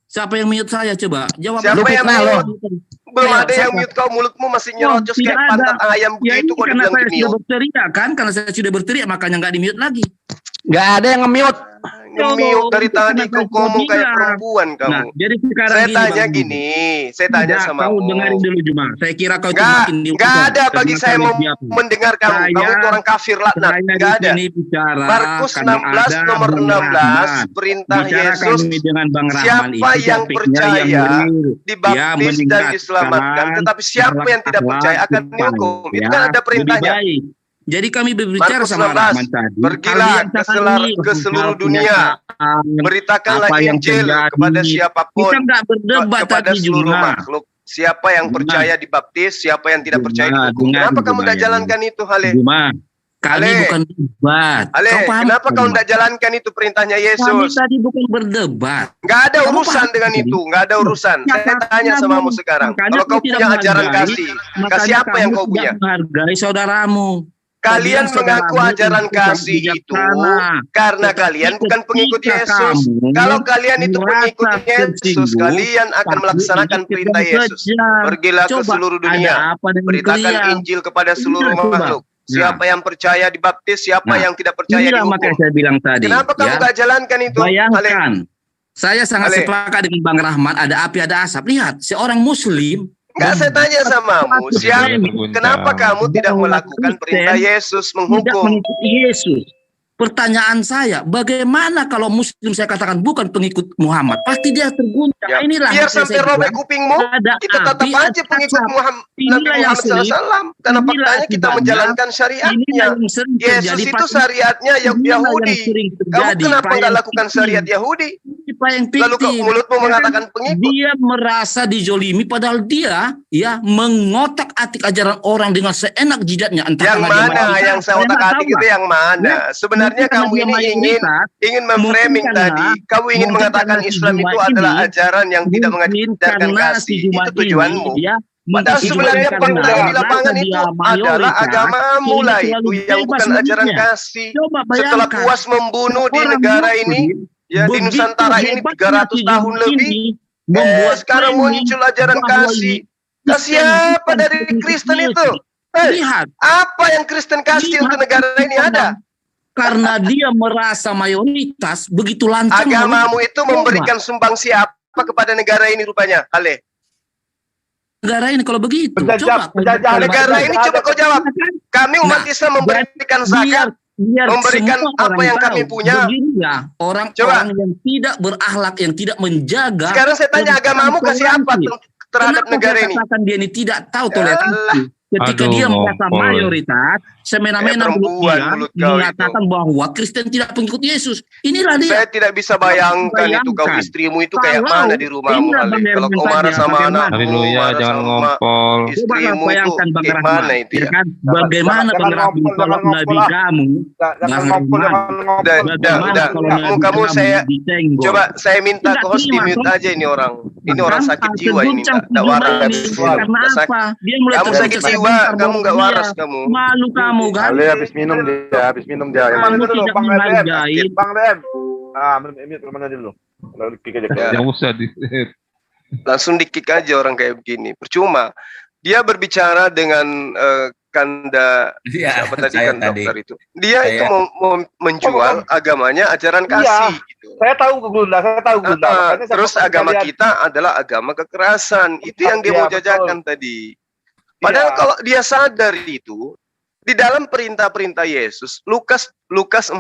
Speaker 2: Siapa yang mute saya? Coba jawab.
Speaker 4: Siapa yang mute? Belum ada yang mute kau, mulutmu masih nyerocos kayak pantat ayam begitu kok dibilang di mute.
Speaker 2: Berteriak kan, karena saya sudah berteriak makanya nggak di mute lagi.
Speaker 5: Nggak ada yang nge-mute.
Speaker 4: Nge-mute dari tadi kau ngomong kayak perempuan kamu.
Speaker 2: Nah, jadi sekarang
Speaker 4: saya tanya gini, saya tanya sama
Speaker 2: kau dengerin dulu Juma. Saya kira kau
Speaker 4: nggak ada bagi saya mau mendengar kamu. Kamu itu orang kafir laknat. Nggak ada. Markus 16 nomor 16 perintah Yesus. Siapa yang percaya dibaptis dan diselamatkan, tetapi siapa yang tidak percaya akan dihukum. Itu kan ada perintahnya.
Speaker 2: Jadi kami berbicara sama Rahman tadi.
Speaker 4: Pergilah ke seluruh dunia, beritakanlah Injil kepada siapapun, kepada seluruh makhluk. Siapa yang percaya dibaptis, siapa yang tidak percaya dihukum. Kenapa kamu tidak jalankan itu, Hale?
Speaker 2: Kami bukan berdebat.
Speaker 4: Kenapa kau tidak jalankan itu perintahnya Yesus?
Speaker 2: Kami tadi bukan berdebat.
Speaker 4: Nggak ada urusan dengan itu, nggak ada urusan. Saya tanya samamu sekarang. Kalau kau punya ajaran kasih apa yang kau punya?
Speaker 2: Menghargai saudaramu.
Speaker 4: Kalian mengaku ajaran kasih itu karena kalian bukan pengikut Yesus. Kalau kalian itu pengikut Yesus, kalian akan melaksanakan perintah Yesus. Pergilah ke seluruh dunia, beritakan Injil kepada seluruh makhluk. Siapa yang percaya dibaptis, siapa yang tidak percaya dihukum.
Speaker 2: Makanya saya bilang tadi.
Speaker 4: Kenapa kamu gak jalankan itu?
Speaker 2: Bayangkan, saya sangat sepakat dengan Bang Rahman, ada api ada asap. Lihat, seorang Muslim.
Speaker 4: Enggak, saya tanya samamu, kenapa kamu tidak melakukan perintah Yesus menghukum?
Speaker 2: Yesus. Pertanyaan saya, bagaimana kalau Muslim saya katakan bukan pengikut Muhammad? Pasti dia terguncang.
Speaker 4: Ya, inilah biar sampai robek kupingmu, kita tetap aja pengikut Nabi Muhammad SAW. Karena faktanya kita menjalankan syariatnya. Yesus itu syariatnya Yahudi. Kamu kenapa nggak lakukan syariat Yahudi? Lalu kok mulutmu mengatakan pengikut?
Speaker 2: Dia merasa dijolimi, padahal dia mengotak atik ajaran orang dengan seenak jidatnya.
Speaker 4: Yang mana yang saya otak atik itu yang mana? Sebenarnya kamu ini ingin memframing tadi. Kamu ingin mengatakan Islam itu adalah ajaran yang tidak mengajarkan kasih. Itu tujuanmu. Padahal sebenarnya pengguna di lapangan itu adalah agamamu lah itu yang bukan ajaran kasih. Setelah puas membunuh di negara ini, ya di Nusantara ini 300 tahun lebih, sekarang muncul ajaran kasih. Kasih apa dari Kristen itu?
Speaker 2: Lihat,
Speaker 4: apa yang Kristen kasih untuk negara ini ada?
Speaker 2: Karena dia merasa mayoritas begitu lancang.
Speaker 4: Agamamu itu memberikan sumbangsi apa kepada negara ini rupanya, Ale?
Speaker 2: Negara ini kalau begitu.
Speaker 3: Penjajah
Speaker 4: negara ini coba kau jawab. Kami umat Islam memberikan zakat, memberikan apa yang kami punya.
Speaker 2: Orang-orang yang tidak berakhlak, yang tidak menjaga.
Speaker 4: Sekarang saya tanya, agamamu kasih apa terhadap negara ini?
Speaker 2: Dia ini tidak tahu toleransi. Ketika dia merasa mayoritas, semena-mena mulut dia mengatakan bahwa Kristen tidak pengikut Yesus. Inilah dia.
Speaker 4: Saya tidak bisa bayangkan itu kau istrimu itu kayak mana di rumahmu, kalau kau marah sama anakmu,
Speaker 6: haleluya, jangan ngompol.
Speaker 4: Istrimu itu kayak mana itu ya?
Speaker 2: Bagaimana Bang Rahman kalau Nabi kamu?
Speaker 4: Kamu saya coba saya minta host di mute aja ini orang. Ini orang sakit jiwa ini, tidak waras.
Speaker 2: Karena apa? Dia mulai
Speaker 4: kamu sakit jiwa, kamu nggak waras kamu.
Speaker 2: Malu kamu kan?
Speaker 3: Habis minum dia.
Speaker 2: Kamu tidak menghargai.
Speaker 3: Bang Rem. Mute mana dulu. Lalu kick aja.
Speaker 6: Yang usah di
Speaker 4: langsung di-kick aja orang kayak begini. Percuma. Dia berbicara dengan Kanda siapa tadi kan dokter itu. Dia itu mau menjual agamanya ajaran kasih gitu.
Speaker 3: Saya tahu Gunda.
Speaker 4: Terus agama kita adalah agama kekerasan. Itu yang dia mau jajakan tadi. Padahal kalau dia sadar itu di dalam perintah-perintah Yesus, Lukas 14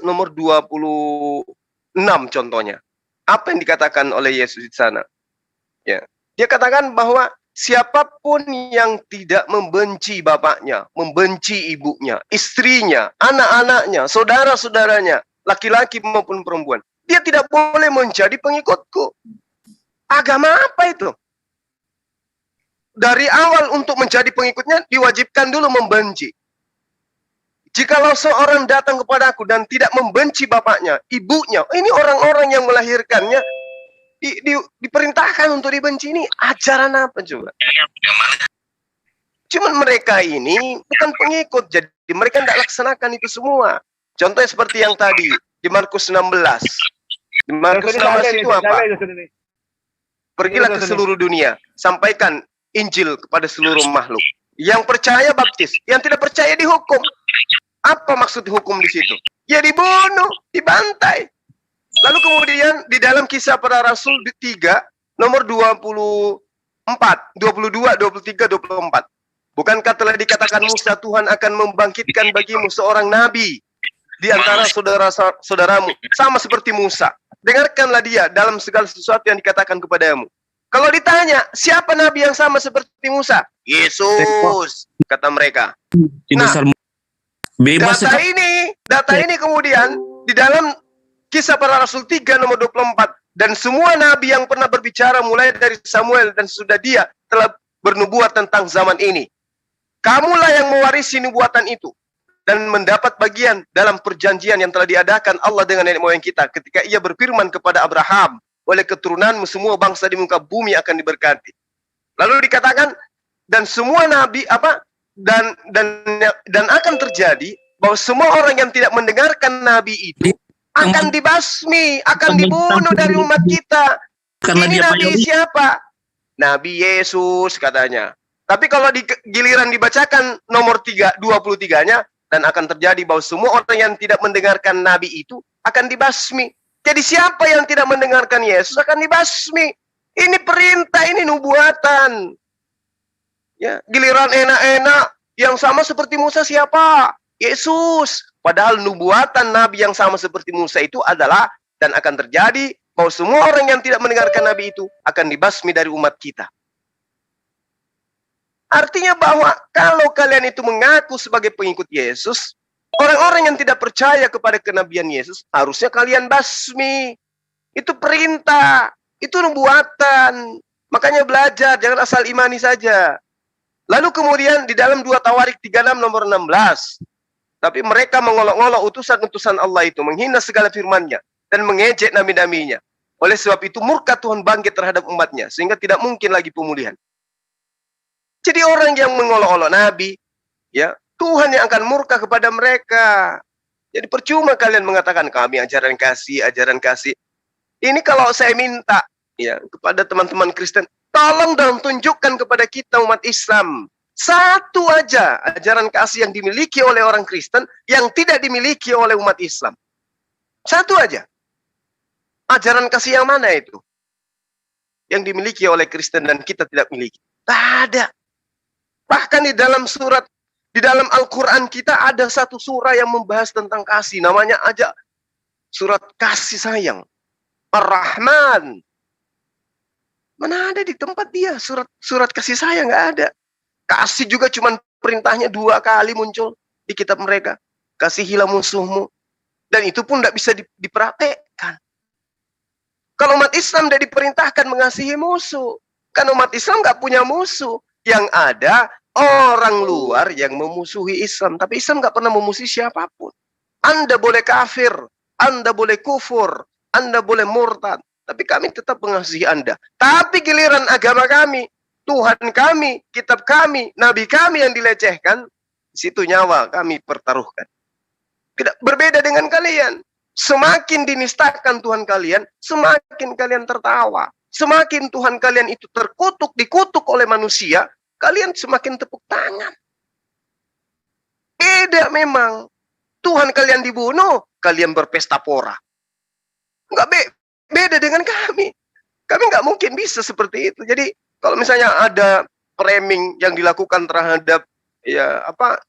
Speaker 4: nomor 26 contohnya. Apa yang dikatakan oleh Yesus di sana? Ya. Dia katakan bahwa siapapun yang tidak membenci bapaknya, membenci ibunya, istrinya, anak-anaknya, saudara-saudaranya, laki-laki maupun perempuan, dia tidak boleh menjadi pengikutku. Agama apa itu? Dari awal untuk menjadi pengikutnya diwajibkan dulu membenci. Jikalau seorang datang kepada aku dan tidak membenci bapaknya, ibunya, ini orang-orang yang melahirkannya, diperintahkan untuk dibenci. Ini ajaran apa coba? Cuman mereka ini bukan pengikut, jadi mereka tidak laksanakan itu semua. Contohnya seperti yang tadi di Markus 16. Di Markus 16 itu apa? Pergilah ke seluruh dunia, sampaikan Injil kepada seluruh makhluk. Yang percaya baptis, yang tidak percaya dihukum. Apa maksud hukum di situ? Ya dibunuh, dibantai. Lalu kemudian di dalam Kisah Para Rasul 3 nomor 22, 23, 24. Bukankah telah dikatakan Musa, Tuhan akan membangkitkan bagimu seorang nabi di antara saudara-saudaramu sama seperti Musa. Dengarkanlah dia dalam segala sesuatu yang dikatakan kepadamu. Kalau ditanya, siapa nabi yang sama seperti Musa? Yesus, kata mereka. Nah, data ini kemudian di dalam Kisah Para Rasul 3 nomor 24, dan semua nabi yang pernah berbicara mulai dari Samuel dan sudah dia telah bernubuat tentang zaman ini. Kamulah yang mewarisi nubuatan itu dan mendapat bagian dalam perjanjian yang telah diadakan Allah dengan nenek moyang kita ketika ia berfirman kepada Abraham, oleh keturunanmu semua bangsa di muka bumi akan diberkati. Lalu dikatakan dan semua nabi dan akan terjadi bahwa semua orang yang tidak mendengarkan nabi itu akan dibasmi, akan dibunuh dari umat kita. Ini nabi siapa? Nabi Yesus katanya. Tapi kalau di giliran dibacakan nomor 23-nya, dan akan terjadi bahwa semua orang yang tidak mendengarkan nabi itu akan dibasmi. Jadi siapa yang tidak mendengarkan Yesus akan dibasmi. Ini perintah, ini nubuatan. Ya, giliran enak-enak yang sama seperti Musa siapa? Yesus. Padahal nubuatan nabi yang sama seperti Musa itu adalah dan akan terjadi bahwa semua orang yang tidak mendengarkan nabi itu akan dibasmi dari umat kita. Artinya bahwa kalau kalian itu mengaku sebagai pengikut Yesus, orang-orang yang tidak percaya kepada kenabian Yesus harusnya kalian basmi. Itu perintah, itu nubuatan. Makanya belajar, jangan asal imani saja. Lalu kemudian di dalam 2 Tawarik 36 nomor 16. Tapi mereka mengolok-olok utusan-utusan Allah itu, menghina segala firman-Nya dan mengejek nabi-nabinya. Oleh sebab itu murka Tuhan bangkit terhadap umatnya, sehingga tidak mungkin lagi pemulihan. Jadi orang yang mengolok-olok nabi, ya Tuhan yang akan murka kepada mereka. Jadi percuma kalian mengatakan kami ajaran kasih, ajaran kasih. Ini kalau saya minta ya kepada teman-teman Kristen, tolong dong tunjukkan kepada kita umat Islam satu aja ajaran kasih yang dimiliki oleh orang Kristen yang tidak dimiliki oleh umat Islam. Satu aja. Ajaran kasih yang mana itu? Yang dimiliki oleh Kristen dan kita tidak miliki. Tak ada. Bahkan di dalam Al-Quran kita ada satu surah yang membahas tentang kasih. Namanya aja surat kasih sayang. Ar-Rahman. Mana ada di tempat dia surat kasih sayang, nggak ada. Kasih juga cuman perintahnya 2 kali muncul di kitab mereka. Kasihilah musuhmu. Dan itu pun tidak bisa dipraktekkan. Kalau umat Islam tidak diperintahkan mengasihi musuh. Kan umat Islam nggak punya musuh. Yang ada orang luar yang memusuhi Islam. Tapi Islam nggak pernah memusuhi siapapun. Anda boleh kafir, Anda boleh kufur, Anda boleh murtad. Tapi kami tetap mengasihi Anda. Tapi giliran agama kami, Tuhan kami, kitab kami, nabi kami yang dilecehkan, di situ nyawa kami pertaruhkan. Tidak berbeda dengan kalian. Semakin dinistakan Tuhan kalian, semakin kalian tertawa. Semakin Tuhan kalian itu terkutuk, dikutuk oleh manusia, kalian semakin tepuk tangan. Beda memang. Tuhan kalian dibunuh, kalian berpesta pora. Nggak beda dengan kami. Kami nggak mungkin bisa seperti itu. Jadi kalau misalnya ada framing yang dilakukan terhadap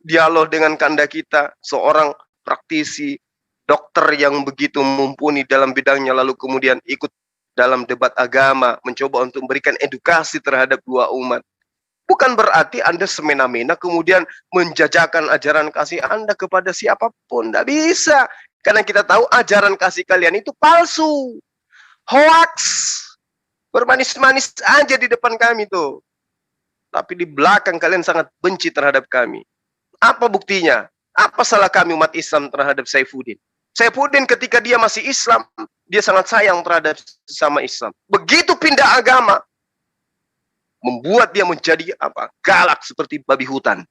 Speaker 4: dialog dengan kanda kita, seorang praktisi, dokter yang begitu mumpuni dalam bidangnya, lalu kemudian ikut dalam debat agama, mencoba untuk memberikan edukasi terhadap dua umat. Bukan berarti Anda semena-mena kemudian menjajakan ajaran kasih Anda kepada siapapun. Tidak bisa. Karena kita tahu ajaran kasih kalian itu palsu. Hoax. Bermanis-manis aja di depan kami tuh. Tapi di belakang kalian sangat benci terhadap kami. Apa buktinya? Apa salah kami umat Islam terhadap Saifuddin? Saifuddin ketika dia masih Islam, dia sangat sayang terhadap sesama Islam. Begitu pindah agama, membuat dia menjadi galak seperti babi hutan.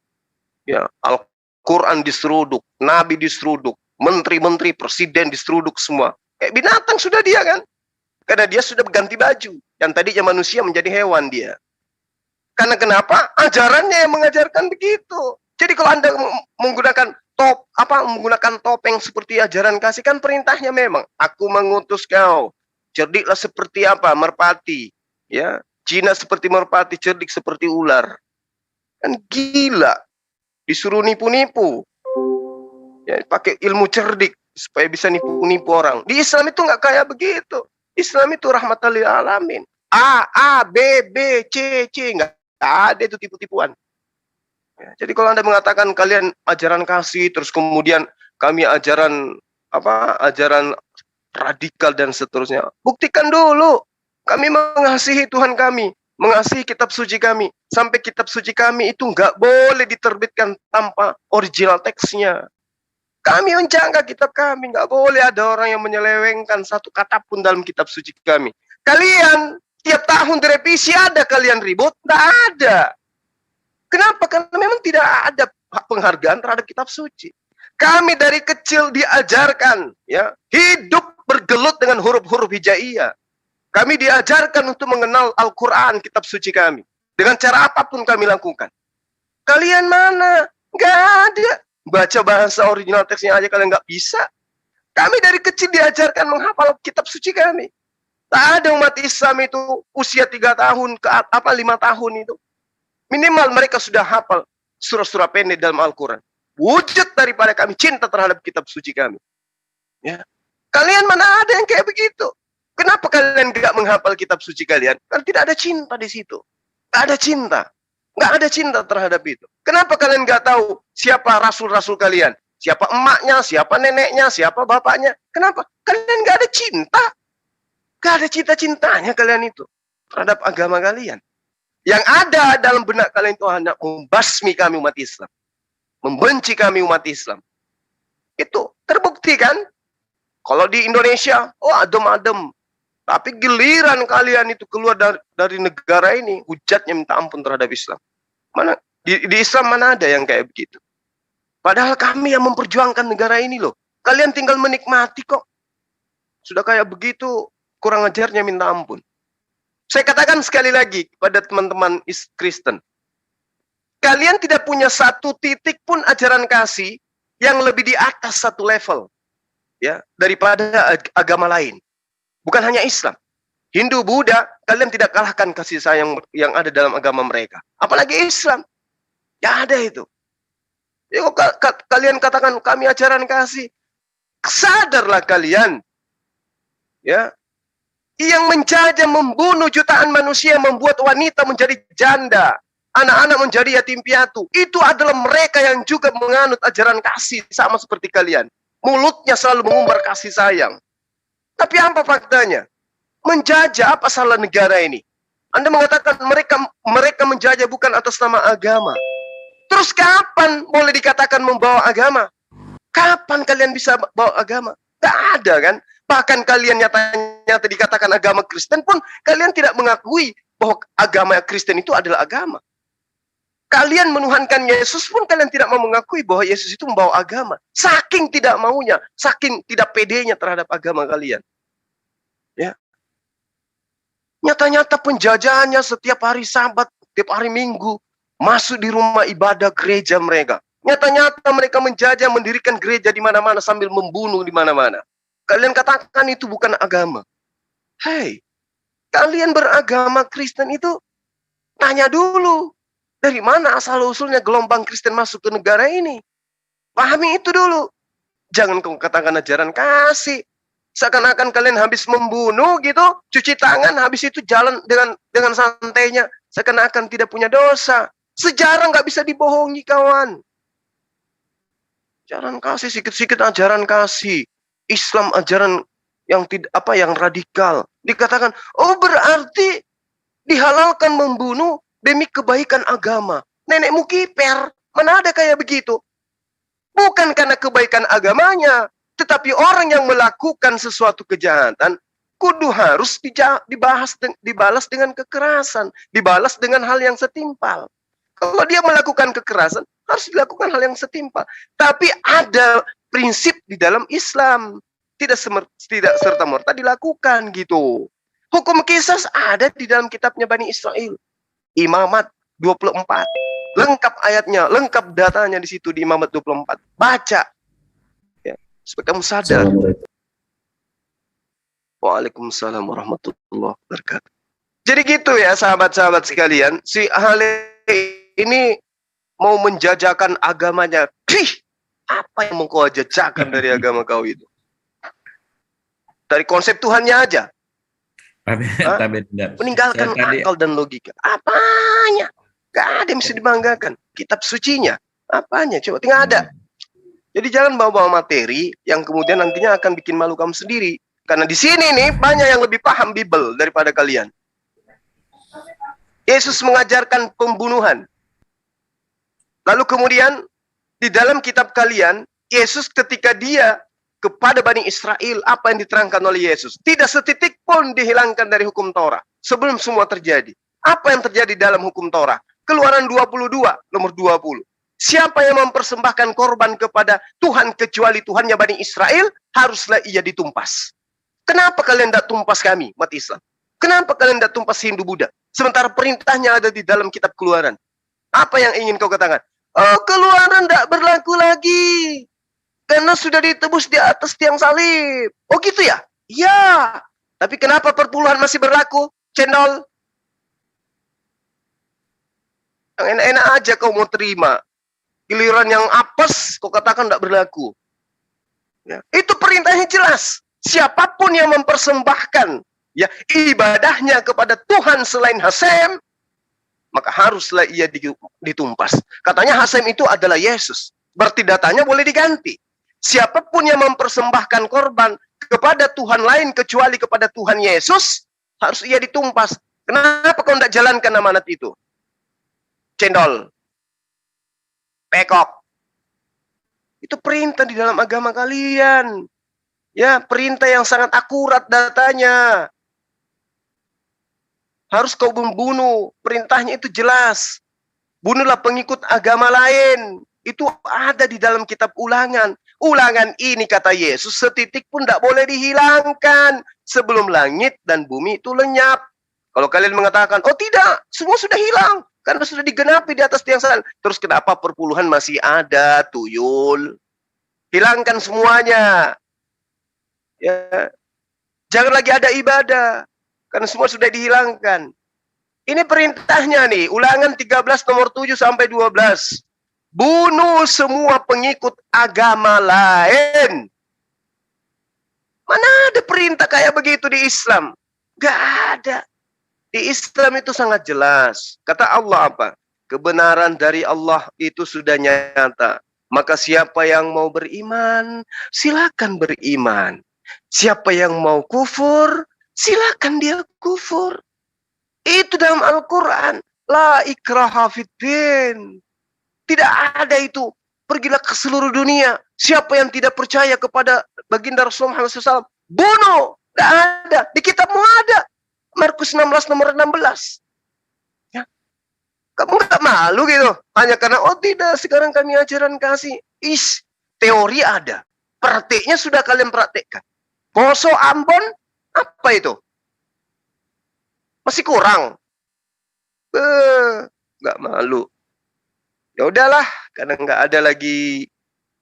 Speaker 4: Ya, Al-Quran diseruduk, Nabi diseruduk, menteri-menteri, presiden diseruduk semua. Kayak binatang sudah dia kan. Karena dia sudah ganti baju. Yang tadinya manusia menjadi hewan dia. Karena kenapa? Ajarannya yang mengajarkan begitu. Jadi kalau Anda menggunakan menggunakan topeng seperti ajaran kasih, kan perintahnya memang, aku mengutus kau, cerdiklah seperti merpati, ya, Cina seperti merpati, cerdik seperti ular. Kan gila, disuruh nipu-nipu, ya, pakai ilmu cerdik supaya bisa nipu-nipu orang. Di Islam itu nggak kayak begitu. Islam itu rahmatan lil alamin. A, B, B, C, nggak ada itu tipu-tipuan. Ya, jadi kalau Anda mengatakan kalian ajaran kasih, terus kemudian kami ajaran radikal dan seterusnya, buktikan dulu kami mengasihi Tuhan kami, mengasihi kitab suci kami, sampai kitab suci kami itu nggak boleh diterbitkan tanpa original teksnya. Kami menjaga kitab kami, nggak boleh ada orang yang menyelewengkan satu kata pun dalam kitab suci kami. Kalian tiap tahun direvisi, ada kalian ribut? Nggak ada. Kenapa? Karena memang tidak ada penghargaan terhadap kitab suci. Kami dari kecil diajarkan, ya, hidup bergelut dengan huruf-huruf hijaiyah. Kami diajarkan untuk mengenal Al-Quran, kitab suci kami. Dengan cara apapun kami lakukan. Kalian mana? Nggak ada. Baca bahasa original teksnya aja kalian nggak bisa. Kami dari kecil diajarkan menghafal kitab suci kami. Tak ada umat Islam itu usia 3 tahun ke 5 tahun itu. Minimal mereka sudah hafal surah-surah pendek dalam Al-Quran. Wujud daripada kami cinta terhadap kitab suci kami. Ya. Kalian mana ada yang kayak begitu? Kenapa kalian nggak menghafal kitab suci kalian? Karena tidak ada cinta di situ. Nggak ada cinta. Nggak ada cinta terhadap itu. Kenapa kalian nggak tahu siapa rasul-rasul kalian? Siapa emaknya, siapa neneknya, siapa bapaknya? Kenapa? Kalian nggak ada cinta. Nggak ada cinta-cintanya kalian itu terhadap agama kalian. Yang ada dalam benak kalian itu hanya membasmi kami umat Islam. Membenci kami umat Islam. Itu terbukti kan? Kalau di Indonesia, adem-adem. Tapi giliran kalian itu keluar dari negara ini, hujatnya minta ampun terhadap Islam. Mana di Islam mana ada yang kayak begitu? Padahal kami yang memperjuangkan negara ini loh. Kalian tinggal menikmati kok. Sudah kayak begitu, kurang ajarnya minta ampun. Saya katakan sekali lagi kepada teman-teman Kristen. Kalian tidak punya satu titik pun ajaran kasih yang lebih di atas satu level, ya, daripada agama lain. Bukan hanya Islam. Hindu, Buddha, kalian tidak kalahkan kasih sayang yang ada dalam agama mereka. Apalagi Islam. Ya ada itu. Ya, kalian katakan kami ajaran kasih. Sadarlah kalian. Ya. Yang menjajah, membunuh jutaan manusia, membuat wanita menjadi janda. anak-anak menjadi yatim piatu. Itu adalah mereka yang juga menganut ajaran kasih sama seperti kalian. Mulutnya selalu mengumbar kasih sayang. Tapi apa faktanya? Menjajah, apa salah negara ini? Anda mengatakan mereka menjajah bukan atas nama agama. Terus kapan boleh dikatakan membawa agama? Kapan kalian bisa bawa agama? Tidak ada kan? Bahkan kalian nyata-nyata dikatakan agama Kristen pun kalian tidak mengakui bahwa agama Kristen itu adalah agama. Kalian menuhankan Yesus pun kalian tidak mau mengakui bahwa Yesus itu membawa agama. Saking tidak maunya, saking tidak pedenya terhadap agama kalian. Ya. Nyata-nyata penjajahannya setiap hari Sabat, setiap hari Minggu, masuk di rumah ibadah gereja mereka. Nyata-nyata mereka menjajah, mendirikan gereja di mana-mana sambil membunuh di mana-mana. Kalian katakan itu bukan agama. Hei, kalian beragama Kristen itu tanya dulu. Dari mana asal-usulnya gelombang Kristen masuk ke negara ini? Pahami itu dulu. Jangan kau katakan ajaran kasih. Seakan-akan kalian habis membunuh gitu, cuci tangan, habis itu jalan dengan santainya. Seakan-akan tidak punya dosa. Sejarah nggak bisa dibohongi, kawan. Ajaran kasih, sikit-sikit ajaran kasih. Islam ajaran yang yang radikal. Dikatakan, oh berarti dihalalkan membunuh demi kebaikan agama. Nenekmu kiper, mana ada kayak begitu? Bukan karena kebaikan agamanya, tetapi orang yang melakukan sesuatu kejahatan kudu harus dibalas dengan kekerasan, dibalas dengan hal yang setimpal. Kalau dia melakukan kekerasan, harus dilakukan hal yang setimpal. Tapi ada prinsip di dalam Islam, tidak serta-merta dilakukan gitu. Hukum qisas ada di dalam kitabnya Bani Israel. Imamat 24. Lengkap ayatnya, lengkap datanya di situ di Imamat 24. Baca. Ya, supaya kamu sadar. Waalaikumsalam warahmatullahi wabarakatuh. Jadi gitu ya sahabat-sahabat sekalian, si ahli ini mau menjajakan agamanya. Apa yang mau kau jajakan dari agama kau itu? Dari konsep Tuhannya aja. Meninggalkan akal dan logika. Apanya? Gak ada yang bisa dibanggakan. Kitab sucinya. Apanya? Coba tinggal ada. Jadi jangan bawa-bawa materi yang kemudian nantinya akan bikin malu kamu sendiri. Karena di sini nih banyak yang lebih paham Bible daripada kalian. Yesus mengajarkan pembunuhan. Lalu kemudian di dalam kitab kalian, Yesus ketika dia kepada Bani Israel, apa yang diterangkan oleh Yesus? Tidak setitik pun dihilangkan dari hukum Torah. Sebelum semua terjadi. Apa yang terjadi dalam hukum Torah? Keluaran 22, nomor 20. Siapa yang mempersembahkan korban kepada Tuhan kecuali Tuhannya Bani Israel, haruslah ia ditumpas. Kenapa kalian tidak tumpas kami, umat Islam? Kenapa kalian tidak tumpas Hindu Buddha? Sementara perintahnya ada di dalam kitab Keluaran. Apa yang ingin kau katakan? Oh, Keluaran tidak berlaku lagi. Karena sudah ditebus di atas tiang salib. Oh gitu ya? Iya. Tapi kenapa perpuluhan masih berlaku? Cendol. Yang enak-enak aja kau mau terima. Giliran yang apes, kau katakan tidak berlaku. Ya. Itu perintahnya jelas. Siapapun yang mempersembahkan ya ibadahnya kepada Tuhan selain Hasem, maka haruslah ia ditumpas. Katanya Hasem itu adalah Yesus. Berarti datanya boleh diganti. Siapapun yang mempersembahkan korban kepada Tuhan lain kecuali kepada Tuhan Yesus, harus ia ditumpas. Kenapa kau tidak jalankan amanat itu? Cendol. Pekok. Itu perintah di dalam agama kalian. Ya, perintah yang sangat akurat datanya. Harus kau membunuh. Perintahnya itu jelas. Bunuhlah pengikut agama lain. Itu ada di dalam kitab Ulangan. Ulangan ini kata Yesus setitik pun tidak boleh dihilangkan sebelum langit dan bumi itu lenyap. Kalau kalian mengatakan, oh tidak, semua sudah hilang karena sudah digenapi di atas tiang salib. Terus kenapa perpuluhan masih ada, tuyul? Hilangkan semuanya. Ya, jangan lagi ada ibadah karena semua sudah dihilangkan. Ini perintahnya nih, Ulangan 13 nomor 7 sampai 12. Bunuh semua pengikut agama lain. Mana ada perintah kayak begitu di Islam? Gak ada. Di Islam itu sangat jelas. Kata Allah apa? kebenaran dari Allah itu sudah nyata. Maka siapa yang mau beriman, silakan beriman. Siapa yang mau kufur, silakan dia kufur. Itu dalam Al-Quran. La ikraha fiddin. Tidak ada itu. Pergilah ke seluruh dunia. Siapa yang tidak percaya kepada baginda Rasulullah SAW, bunuh. Tidak ada. Di kitabmu ada. Markus 16 nomor 16. Ya. Kamu nggak malu gitu? Hanya karena, oh tidak, sekarang kami ajaran kasih. Teori ada. Praktiknya sudah kalian praktekkan. Poso Ambon, apa itu? Masih kurang. Nggak malu. Ya udahlah, karena nggak ada lagi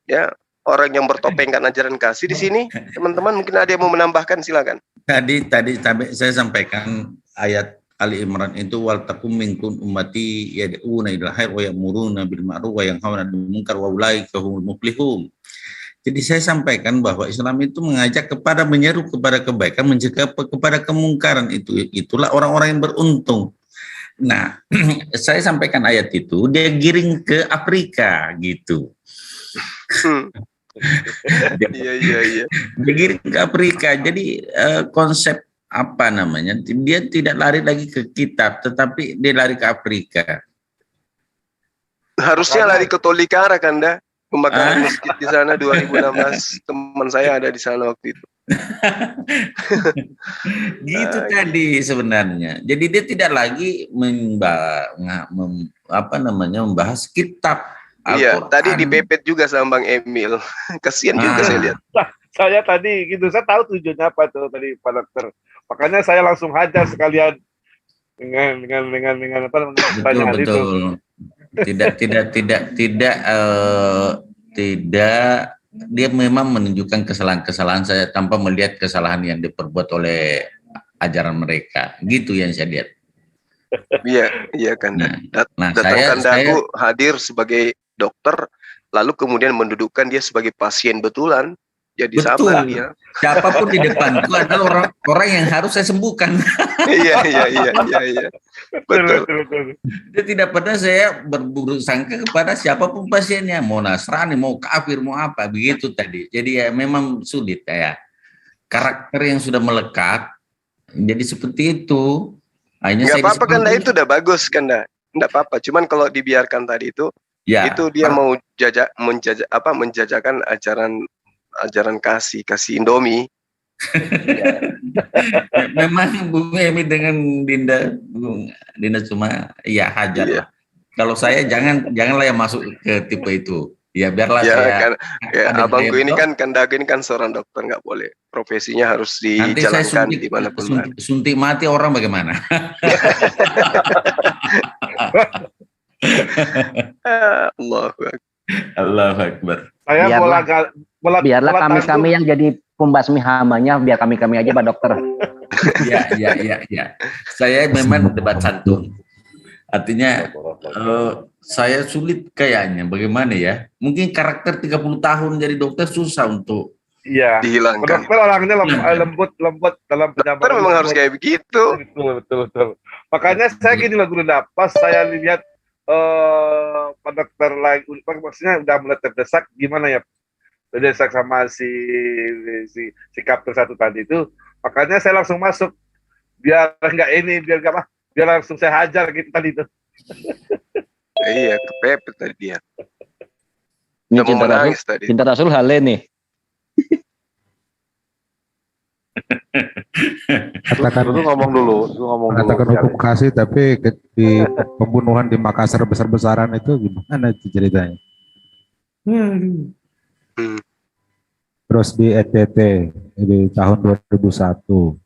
Speaker 4: ya orang yang bertopengkan ajaran kasih di sini. Teman-teman mungkin ada yang mau menambahkan, silakan.
Speaker 1: Tadi saya sampaikan ayat Ali Imran itu, wal takum minkum ummati yad'una ilal khair wa ya'muruna bil ma'ruf wa yanhauna 'anil munkar wa ulaika humul muflihun. Jadi saya sampaikan bahwa Islam itu mengajak kepada menyeru kepada kebaikan, mencegah kepada kemungkaran. Itulah orang-orang yang beruntung. Nah, saya sampaikan ayat itu, dia giring ke Afrika gitu.
Speaker 4: Iya.
Speaker 1: Dia giring ke Afrika. Jadi konsep apa namanya? Dia tidak lari lagi ke kitab, tetapi dia lari ke Afrika.
Speaker 4: Harusnya lari ke Tolikara kan, dah? Pembakaran masjid di sana 2016. Teman saya ada di sana waktu itu.
Speaker 1: Gitu tadi sebenarnya. Jadi dia tidak lagi membahas kitab.
Speaker 4: Iya, tadi dipepet juga sama Bang Emil. Kasihan juga saya lihat.
Speaker 3: Saya tadi gitu, saya tahu tujuannya apa tuh tadi Pak Dokter. Makanya saya langsung hajar sekalian dengan apa namanya?
Speaker 1: Betul. Tidak, dia memang menunjukkan kesalahan-kesalahan saya tanpa melihat kesalahan yang diperbuat oleh ajaran mereka. Gitu yang saya lihat.
Speaker 4: Iya kan. Datangkan Dagu hadir sebagai dokter, lalu kemudian mendudukkan dia sebagai pasien betulan. Jadi sabar dia.
Speaker 1: Siapapun di depanku adalah orang yang harus saya sembuhkan.
Speaker 4: Iya. Betul.
Speaker 1: Dia tidak pernah saya berburuk sangka kepada siapapun pasiennya, mau Nasrani, mau kafir, mau apa, begitu tadi. Jadi ya memang sulit ya. Karakter yang sudah melekat, jadi seperti itu.
Speaker 4: Nggak apa-apa kan, itu udah bagus kan, nggak apa-apa. Cuman kalau dibiarkan tadi itu, itu dia mau menjajakan ajaran kasih Indomie.
Speaker 1: Memang Bung Emi dengan Dinda cuma ya hajar lah. Kalau saya janganlah yang masuk ke tipe itu. Ya biarlah saya.
Speaker 4: Abangku ini kan Dagu ini kan seorang dokter, nggak boleh. Profesinya harus dijalankan dimanapun.
Speaker 1: Suntik mati orang bagaimana? Allahu Akbar.
Speaker 5: Biarlah kami yang jadi pembasmi hamanya, biar kami aja Pak Dokter.
Speaker 1: Ya. Saya memang debat santun. Artinya saya sulit kayaknya, bagaimana ya? Mungkin karakter 30 tahun jadi dokter susah untuk
Speaker 4: dihilangkan.
Speaker 3: Dokter orangnya lembut dalam
Speaker 4: penyampaian. Dokter memang harus kayak begitu.
Speaker 3: Betul. Makanya saya gini loh Guru, pas saya lihat Pak Dokter lagi, maksudnya udah mulai terdesak, gimana ya? Terdesak sama si kapten satu tadi itu, makanya saya langsung masuk biar langsung saya hajar gitu tadi itu.
Speaker 4: Iya, kepepet tadi dia.
Speaker 5: Ini cinta Rasul hale nih.
Speaker 7: Katakan hukum kasih, tapi di pembunuhan di Makassar besar-besaran itu gimana ceritanya? Terus di NTT di tahun 2001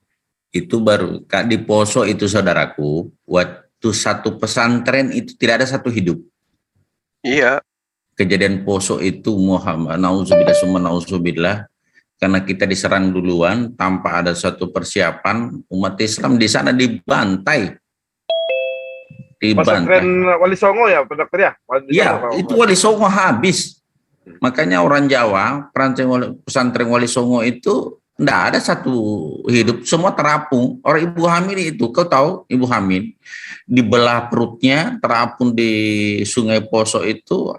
Speaker 1: itu baru di Poso itu saudaraku, waktu satu pesantren itu tidak ada satu hidup.
Speaker 4: Iya.
Speaker 1: Kejadian Poso itu Muhammad nauzubillah karena kita diserang duluan tanpa ada satu persiapan, umat Islam di sana dibantai.
Speaker 3: Pesantren Wali Songo ya, Pak Dokter ya?
Speaker 1: Iya, itu Wali Songo habis. Makanya orang Jawa, pesantren Wali Songo itu Enggak ada satu hidup, semua terapung. Orang ibu hamil itu, kau tahu ibu hamil, dibelah perutnya, terapung di Sungai Poso itu,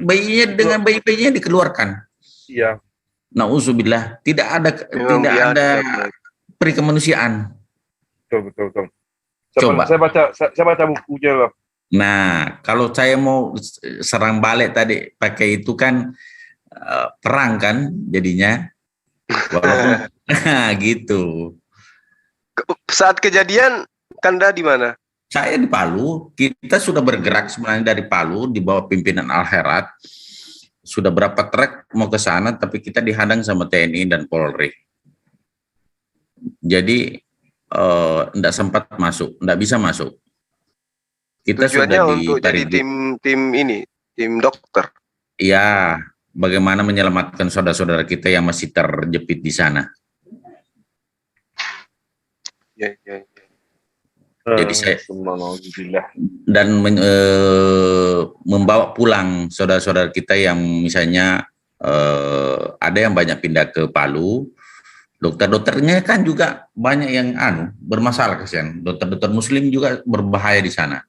Speaker 1: bayinya dengan bayi-bayinya dikeluarkan.
Speaker 3: Iya.
Speaker 1: Nauzubillah, tidak ada peri kemanusiaan.
Speaker 3: Betul.
Speaker 1: Coba.
Speaker 3: Saya baca bukunya loh.
Speaker 1: Nah, kalau saya mau serang balik tadi pakai itu kan perang kan jadinya. Walaupun gitu.
Speaker 4: Saat kejadian Kanda di mana?
Speaker 1: Saya di Palu. Kita sudah bergerak sebenarnya dari Palu di bawah pimpinan Al-Herat. Sudah berapa trek mau ke sana, tapi kita dihadang sama TNI dan Polri. Jadi enggak sempat masuk, enggak bisa masuk. Kita
Speaker 4: tujuannya
Speaker 1: sudah
Speaker 4: untuk jadi tim dokter.
Speaker 1: Iya. Bagaimana menyelamatkan saudara-saudara kita yang masih terjepit di sana.
Speaker 4: Ya.
Speaker 1: Jadi saya dan membawa pulang saudara-saudara kita yang misalnya ada yang banyak pindah ke Palu. Dokter-dokternya kan juga banyak yang bermasalah, kasihan. Dokter-dokter Muslim juga berbahaya di sana.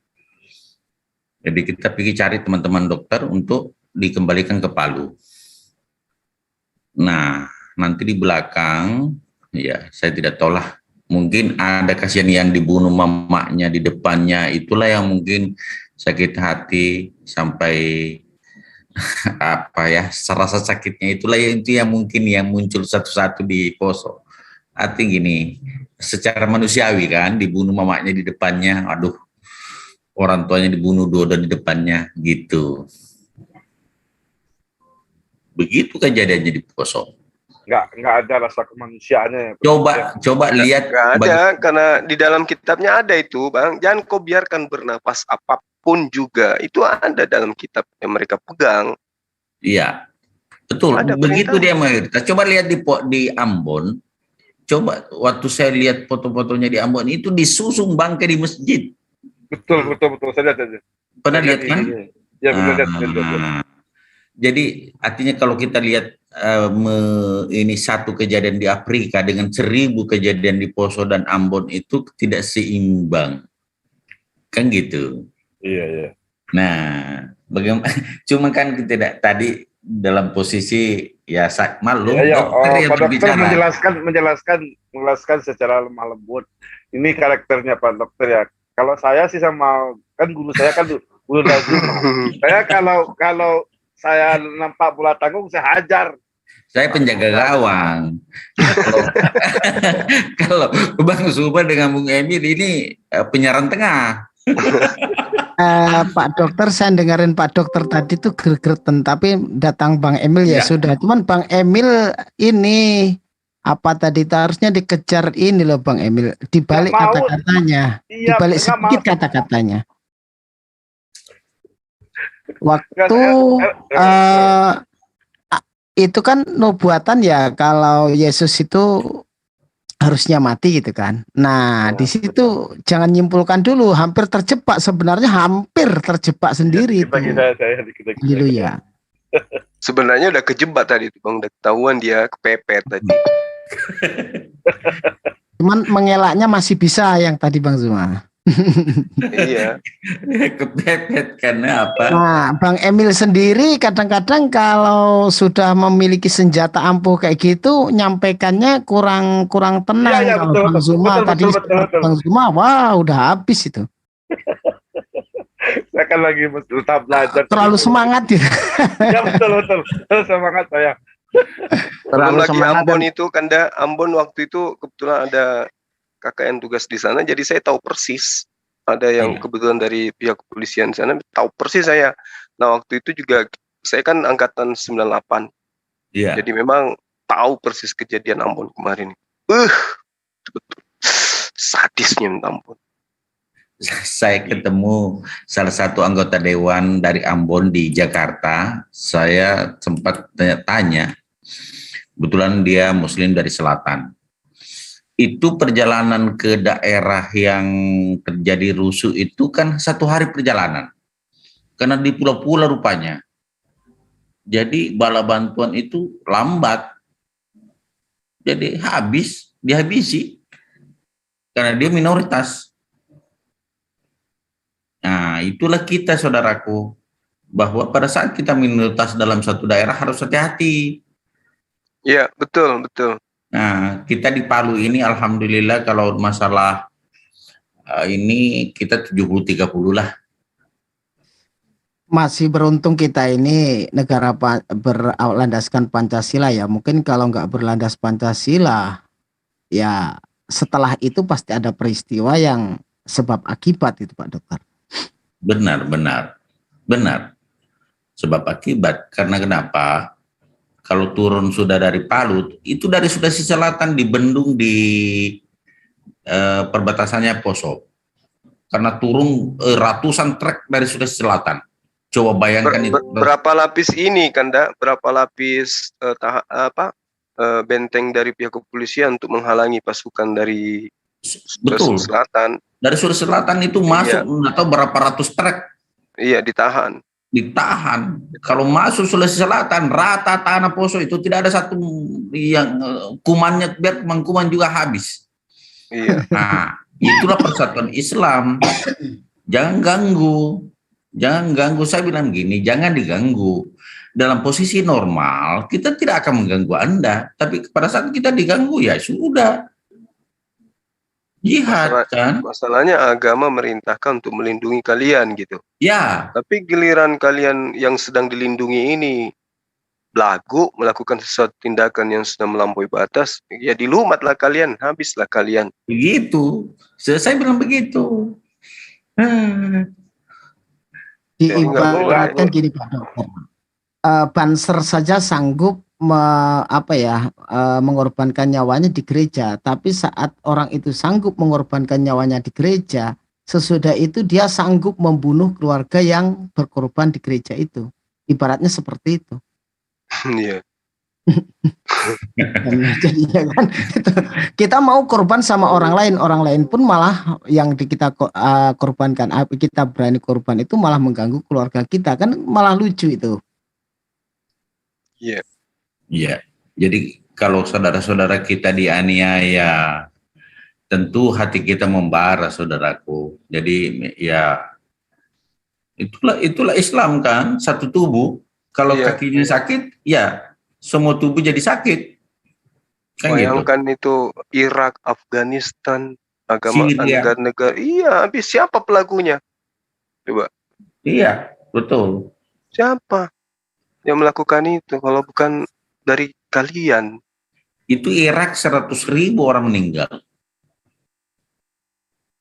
Speaker 1: Jadi kita pergi cari teman-teman dokter untuk dikembalikan ke Palu. Nah, nanti di belakang, ya saya tidak tahu lah, mungkin ada kasihan yang dibunuh mamanya di depannya, itulah yang mungkin sakit hati sampai rasa sakitnya itulah yang mungkin yang muncul satu-satu di Poso. Artinya gini, secara manusiawi kan, dibunuh mamanya di depannya, aduh, orang tuanya dibunuh dua di depannya, gitu. Begitu kejadiannya di Poso.
Speaker 3: Nggak ada rasa kemanusiaannya.
Speaker 1: Coba lihat.
Speaker 4: Nggak ada, karena di dalam kitabnya ada itu, Bang. Jangan kau biarkan bernapas apapun juga. Itu ada dalam kitab yang mereka pegang.
Speaker 1: Iya, betul.
Speaker 4: Ada
Speaker 1: begitu
Speaker 4: perintah.
Speaker 1: Dia mayoritas. Coba lihat di Ambon. Coba waktu saya lihat foto-fotonya di Ambon itu disusung bangkai di masjid.
Speaker 3: Betul. Saya lihat aja.
Speaker 1: Pernah lihat kan?
Speaker 3: Ya, benar.
Speaker 1: Jadi artinya kalau kita lihat ini satu kejadian di Afrika dengan 1000 kejadian di Poso dan Ambon itu tidak seimbang, kan gitu.
Speaker 3: Iya.
Speaker 1: Nah, bagaimana? Cuma kan kita tadi dalam posisi ya maklum.
Speaker 3: Pak dokter menjelaskan secara lemah lembut. Ini karakternya Pak dokter ya. Kalau saya sih sama kan guru saya kan guru Lazima. Saya kalau saya nampak bola tanggung, saya hajar.
Speaker 1: Saya penjaga gawang. Kalau Bang Suba dengan Bung Emil ini penyerang tengah.
Speaker 8: Pak dokter, saya dengerin Pak dokter tadi tuh gregetan, tapi datang Bang Emil ya sudah. Cuman Bang Emil ini apa tadi harusnya dikejar ini loh Bang Emil, dibalik kata-katanya, dibalik sedikit kata-katanya. Waktu itu kan nubuatan ya, kalau Yesus itu harusnya mati gitu kan. Nah, di situ jangan nyimpulkan dulu, hampir terjebak, sebenarnya hampir terjebak sendiri itu. Haleluya.
Speaker 4: Sebenarnya udah kejebak tadi tuh Bang, udah ketahuan dia kepepet tadi.
Speaker 8: Cuman mengelaknya masih bisa yang tadi Bang Zuma.
Speaker 4: Iya.
Speaker 1: Kepepet karena apa?
Speaker 8: Nah, Bang Emil sendiri kadang-kadang kalau sudah memiliki senjata ampuh kayak gitu, nyampaikannya kurang tenang.
Speaker 3: Iya,
Speaker 8: kalau
Speaker 3: betul,
Speaker 8: Bang Zuma tadi
Speaker 3: betul.
Speaker 8: Bang Zuma, wah udah habis itu.
Speaker 3: Saya kan lagi tetap belajar.
Speaker 8: Terlalu semangat gitu.
Speaker 3: Ya betul. Semangat saya.
Speaker 4: Terlalu lagi semangat. Ambon itu Kanda, Ambon waktu itu kebetulan ada kakak yang tugas di sana, jadi saya tahu persis. Ada yang kebetulan dari pihak kepolisian sana, tahu persis saya. Nah waktu itu juga saya kan angkatan 98.
Speaker 1: Iya.
Speaker 4: Jadi memang tahu persis kejadian Ambon kemarin. Betul. Sadisnya minta ampun.
Speaker 1: Saya ketemu salah satu anggota dewan dari Ambon di Jakarta. Saya sempat tanya, kebetulan dia Muslim dari selatan. Itu perjalanan ke daerah yang terjadi rusuh itu kan 1 hari perjalanan. Karena di pulau-pulau rupanya. Jadi bala bantuan itu lambat. jadi dihabisi karena dia minoritas. Nah, itulah kita saudaraku, bahwa pada saat kita minoritas dalam satu daerah harus hati-hati.
Speaker 4: Iya, betul.
Speaker 1: Nah, kita di Palu ini alhamdulillah kalau masalah ini kita 70-30 lah.
Speaker 8: Masih beruntung kita ini negara berlandaskan Pancasila ya. Mungkin kalau nggak berlandas Pancasila, ya setelah itu pasti ada peristiwa yang sebab akibat itu Pak Dokter.
Speaker 1: Benar. Sebab akibat. Karena kenapa? Kalau turun sudah dari Palu, itu dari Sulawesi Selatan di Bendung di perbatasannya Poso. Karena turun ratusan trek dari Sulawesi Selatan. Coba bayangkan itu.
Speaker 4: Berapa lapis ini, Kanda? Berapa lapis benteng dari pihak kepolisian untuk menghalangi pasukan dari Sulawesi Selatan? Dari
Speaker 1: Sulawesi Selatan itu masuk atau berapa ratus trek?
Speaker 4: Iya, ditahan.
Speaker 1: Kalau masuk Sulawesi Selatan, rata tanah Poso itu tidak ada satu yang kumannya, biar kuman juga habis.
Speaker 4: Iya.
Speaker 1: Nah, itulah persatuan Islam. Jangan ganggu. Saya bilang gini, jangan diganggu. Dalam posisi normal, kita tidak akan mengganggu Anda. Tapi pada saat kita diganggu, ya sudah. Jihad kan.
Speaker 4: Masalahnya agama merintahkan untuk melindungi kalian gitu.
Speaker 1: Ya.
Speaker 4: Tapi giliran kalian yang sedang dilindungi ini belagu melakukan sesuatu tindakan yang sudah melampaui batas, ya dilumatlah kalian, habislah kalian.
Speaker 1: Begitu. Saya bilang begitu.
Speaker 8: Diibaratkan gini Pak Dokter. Banser saja sanggup mengorbankan nyawanya di gereja, tapi saat orang itu sanggup mengorbankan nyawanya di gereja, sesudah itu dia sanggup membunuh keluarga yang berkorban di gereja itu. Ibaratnya seperti itu.
Speaker 4: Iya.
Speaker 8: Jadinya kan kita mau korban sama orang lain pun malah yang kita korbankan, kita berani korban itu malah mengganggu keluarga kita, kan malah lucu itu.
Speaker 4: Iya.
Speaker 1: Ya, jadi kalau saudara-saudara kita dianiaya, tentu hati kita membara, saudaraku. Jadi ya itulah Islam kan, satu tubuh. Kalau kakinya sakit, ya semua tubuh jadi sakit.
Speaker 4: Kan bayangkan gitu. Itu Irak, Afghanistan, agama negara. Iya, habis siapa pelakunya? Coba.
Speaker 1: Iya, betul.
Speaker 4: Siapa yang melakukan itu kalau bukan dari kalian?
Speaker 1: Itu Irak 100.000 orang meninggal.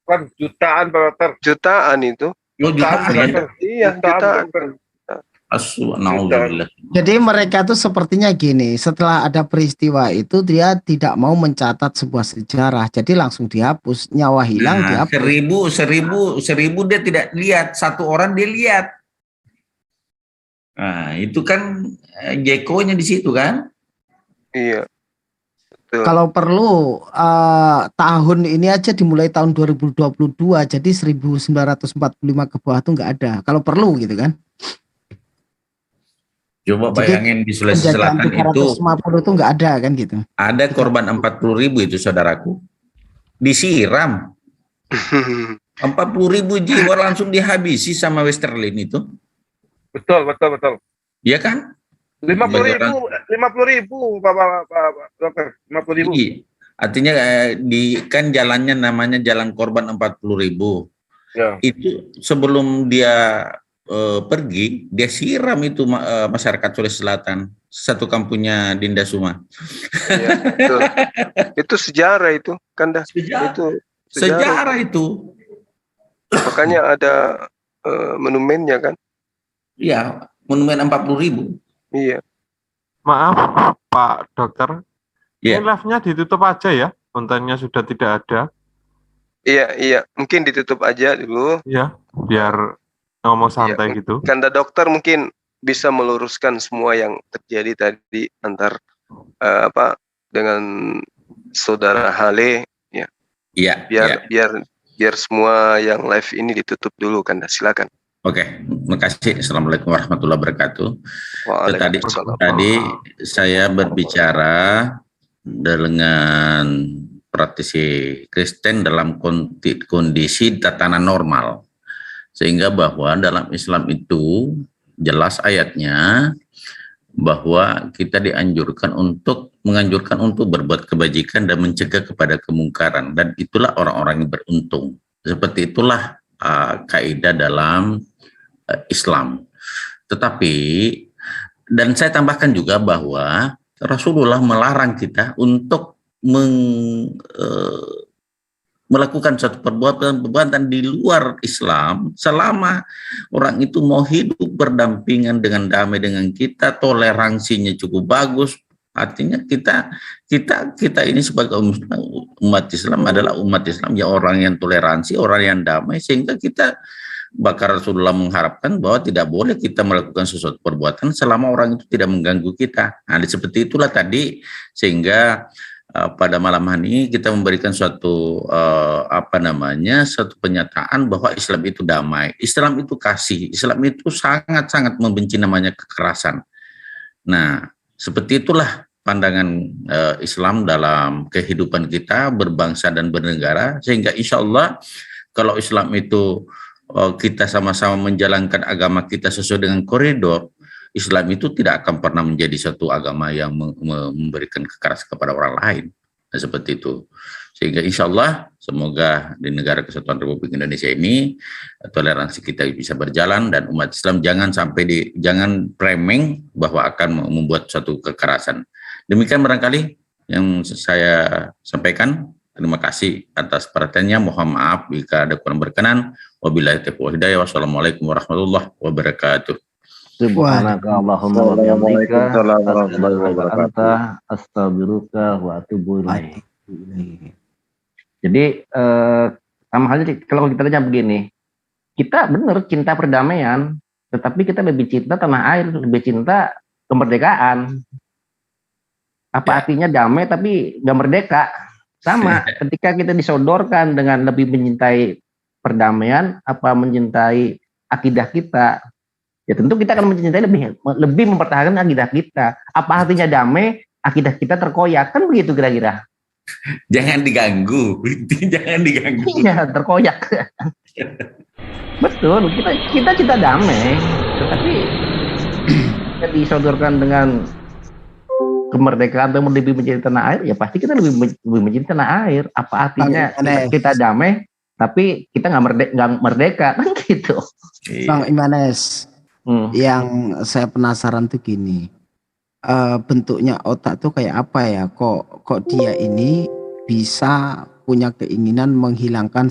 Speaker 3: Kan jutaan, Pak Dokter.
Speaker 4: Jutaan itu.
Speaker 3: Jutaan.
Speaker 4: Iya, jutaan.
Speaker 8: Jadi mereka tuh sepertinya gini, setelah ada peristiwa itu dia tidak mau mencatat sebuah sejarah, jadi langsung dihapus, nyawa hilang dihapus.
Speaker 1: 1000 dia tidak lihat, satu orang dia lihat. Nah, itu kan Jeko-nya di situ kan?
Speaker 4: Iya. Betul.
Speaker 8: Kalau perlu tahun ini aja dimulai tahun 2022, jadi 1945 ke bawah tuh nggak ada. Kalau perlu gitu kan?
Speaker 1: Coba bayangin di Sulawesi Selatan itu
Speaker 8: 350 tuh nggak ada kan gitu.
Speaker 1: Ada korban 40.000 itu saudaraku. Disiram. 40.000 jiwa langsung dihabisi sama Westerlin itu.
Speaker 3: Betul.
Speaker 1: Iya kan?
Speaker 3: 50.000 Pak Dokter, 50.000.
Speaker 1: Iya. Artinya kan jalannya namanya jalan korban 40.000. Ya. Itu sebelum dia pergi, dia siram itu masyarakat Sulawesi Selatan, satu kampungnya Dinda Suma.
Speaker 4: Ya, itu sejarah itu, Kanda.
Speaker 1: Sejarah itu.
Speaker 4: Makanya ada monumennya kan?
Speaker 1: Iya, monumen 40.000.
Speaker 4: Iya.
Speaker 6: Maaf Pak Dokter,
Speaker 1: ini
Speaker 6: live-nya ditutup aja ya, kontennya sudah tidak ada.
Speaker 4: Iya, mungkin ditutup aja dulu.
Speaker 6: Iya, biar ngomong santai gitu.
Speaker 4: Kanda Dokter mungkin bisa meluruskan semua yang terjadi tadi antar dengan saudara Hale ya.
Speaker 1: Iya.
Speaker 4: Biar semua yang live ini ditutup dulu, Kanda. Silakan.
Speaker 1: Oke, makasih. Assalamualaikum warahmatullahi wabarakatuh. Tadi saya berbicara dengan praktisi Kristen dalam kondisi tatanan normal. Sehingga bahwa dalam Islam itu jelas ayatnya bahwa kita menganjurkan untuk berbuat kebajikan dan mencegah kepada kemungkaran, dan itulah orang-orang yang beruntung. Seperti itulah kaidah dalam Islam. Tetapi, dan saya tambahkan juga bahwa Rasulullah melarang kita untuk melakukan suatu perbuatan di luar Islam selama orang itu mau hidup berdampingan dengan damai dengan kita, toleransinya cukup bagus. Artinya kita ini sebagai umat Islam adalah umat Islam ya, orang yang toleransi, orang yang damai, sehingga kita bahkan Rasulullah mengharapkan bahwa tidak boleh kita melakukan sesuatu perbuatan selama orang itu tidak mengganggu kita. Nah, seperti itulah tadi, sehingga pada malam hari ini kita memberikan suatu suatu pernyataan bahwa Islam itu damai, Islam itu kasih, Islam itu sangat-sangat membenci namanya kekerasan. Nah, seperti itulah pandangan Islam dalam kehidupan kita berbangsa dan bernegara, sehingga insya Allah kalau Islam itu kita sama-sama menjalankan agama kita sesuai dengan koridor, Islam itu tidak akan pernah menjadi satu agama yang memberikan kekerasan kepada orang lain. Nah, seperti itu. Sehingga insya Allah semoga di negara Kesatuan Republik Indonesia ini toleransi kita bisa berjalan, dan umat Islam jangan framing bahwa akan membuat suatu kekerasan. Demikian barangkali yang saya sampaikan. Terima kasih atas perhatiannya. Mohon maaf jika ada kurang berkenan. Wabillahi taufiq wal hidayah. Wassalamualaikum warahmatullahi wabarakatuh.
Speaker 5: Subhanaka Allahumma wa bihamdika astaghfiruka wa atubu ilaik. Jadi sama halnya kalau kita tanya begini, kita benar cinta perdamaian, tetapi kita lebih cinta tanah air, lebih cinta kemerdekaan. Apa artinya damai tapi gak merdeka? Sama, ketika kita disodorkan dengan lebih mencintai perdamaian, apa mencintai akidah kita, ya tentu kita akan mencintai lebih mempertahankan akidah kita. Apa artinya damai, akidah kita terkoyak, kan begitu kira-kira.
Speaker 1: Jangan diganggu, jangan diganggu.
Speaker 5: Iya, terkoyak. Betul, kita cinta damai, tetapi kita disodorkan dengan kemerdekaan atau lebih mencintai tanah air, ya pasti kita lebih mencintai tanah air. Apa artinya kita damai tapi kita nggak merdeka kan gitu.
Speaker 8: Bang Imanes, yang saya penasaran tuh gini, bentuknya otak tuh kayak apa ya? Kok dia ini bisa punya keinginan menghilangkan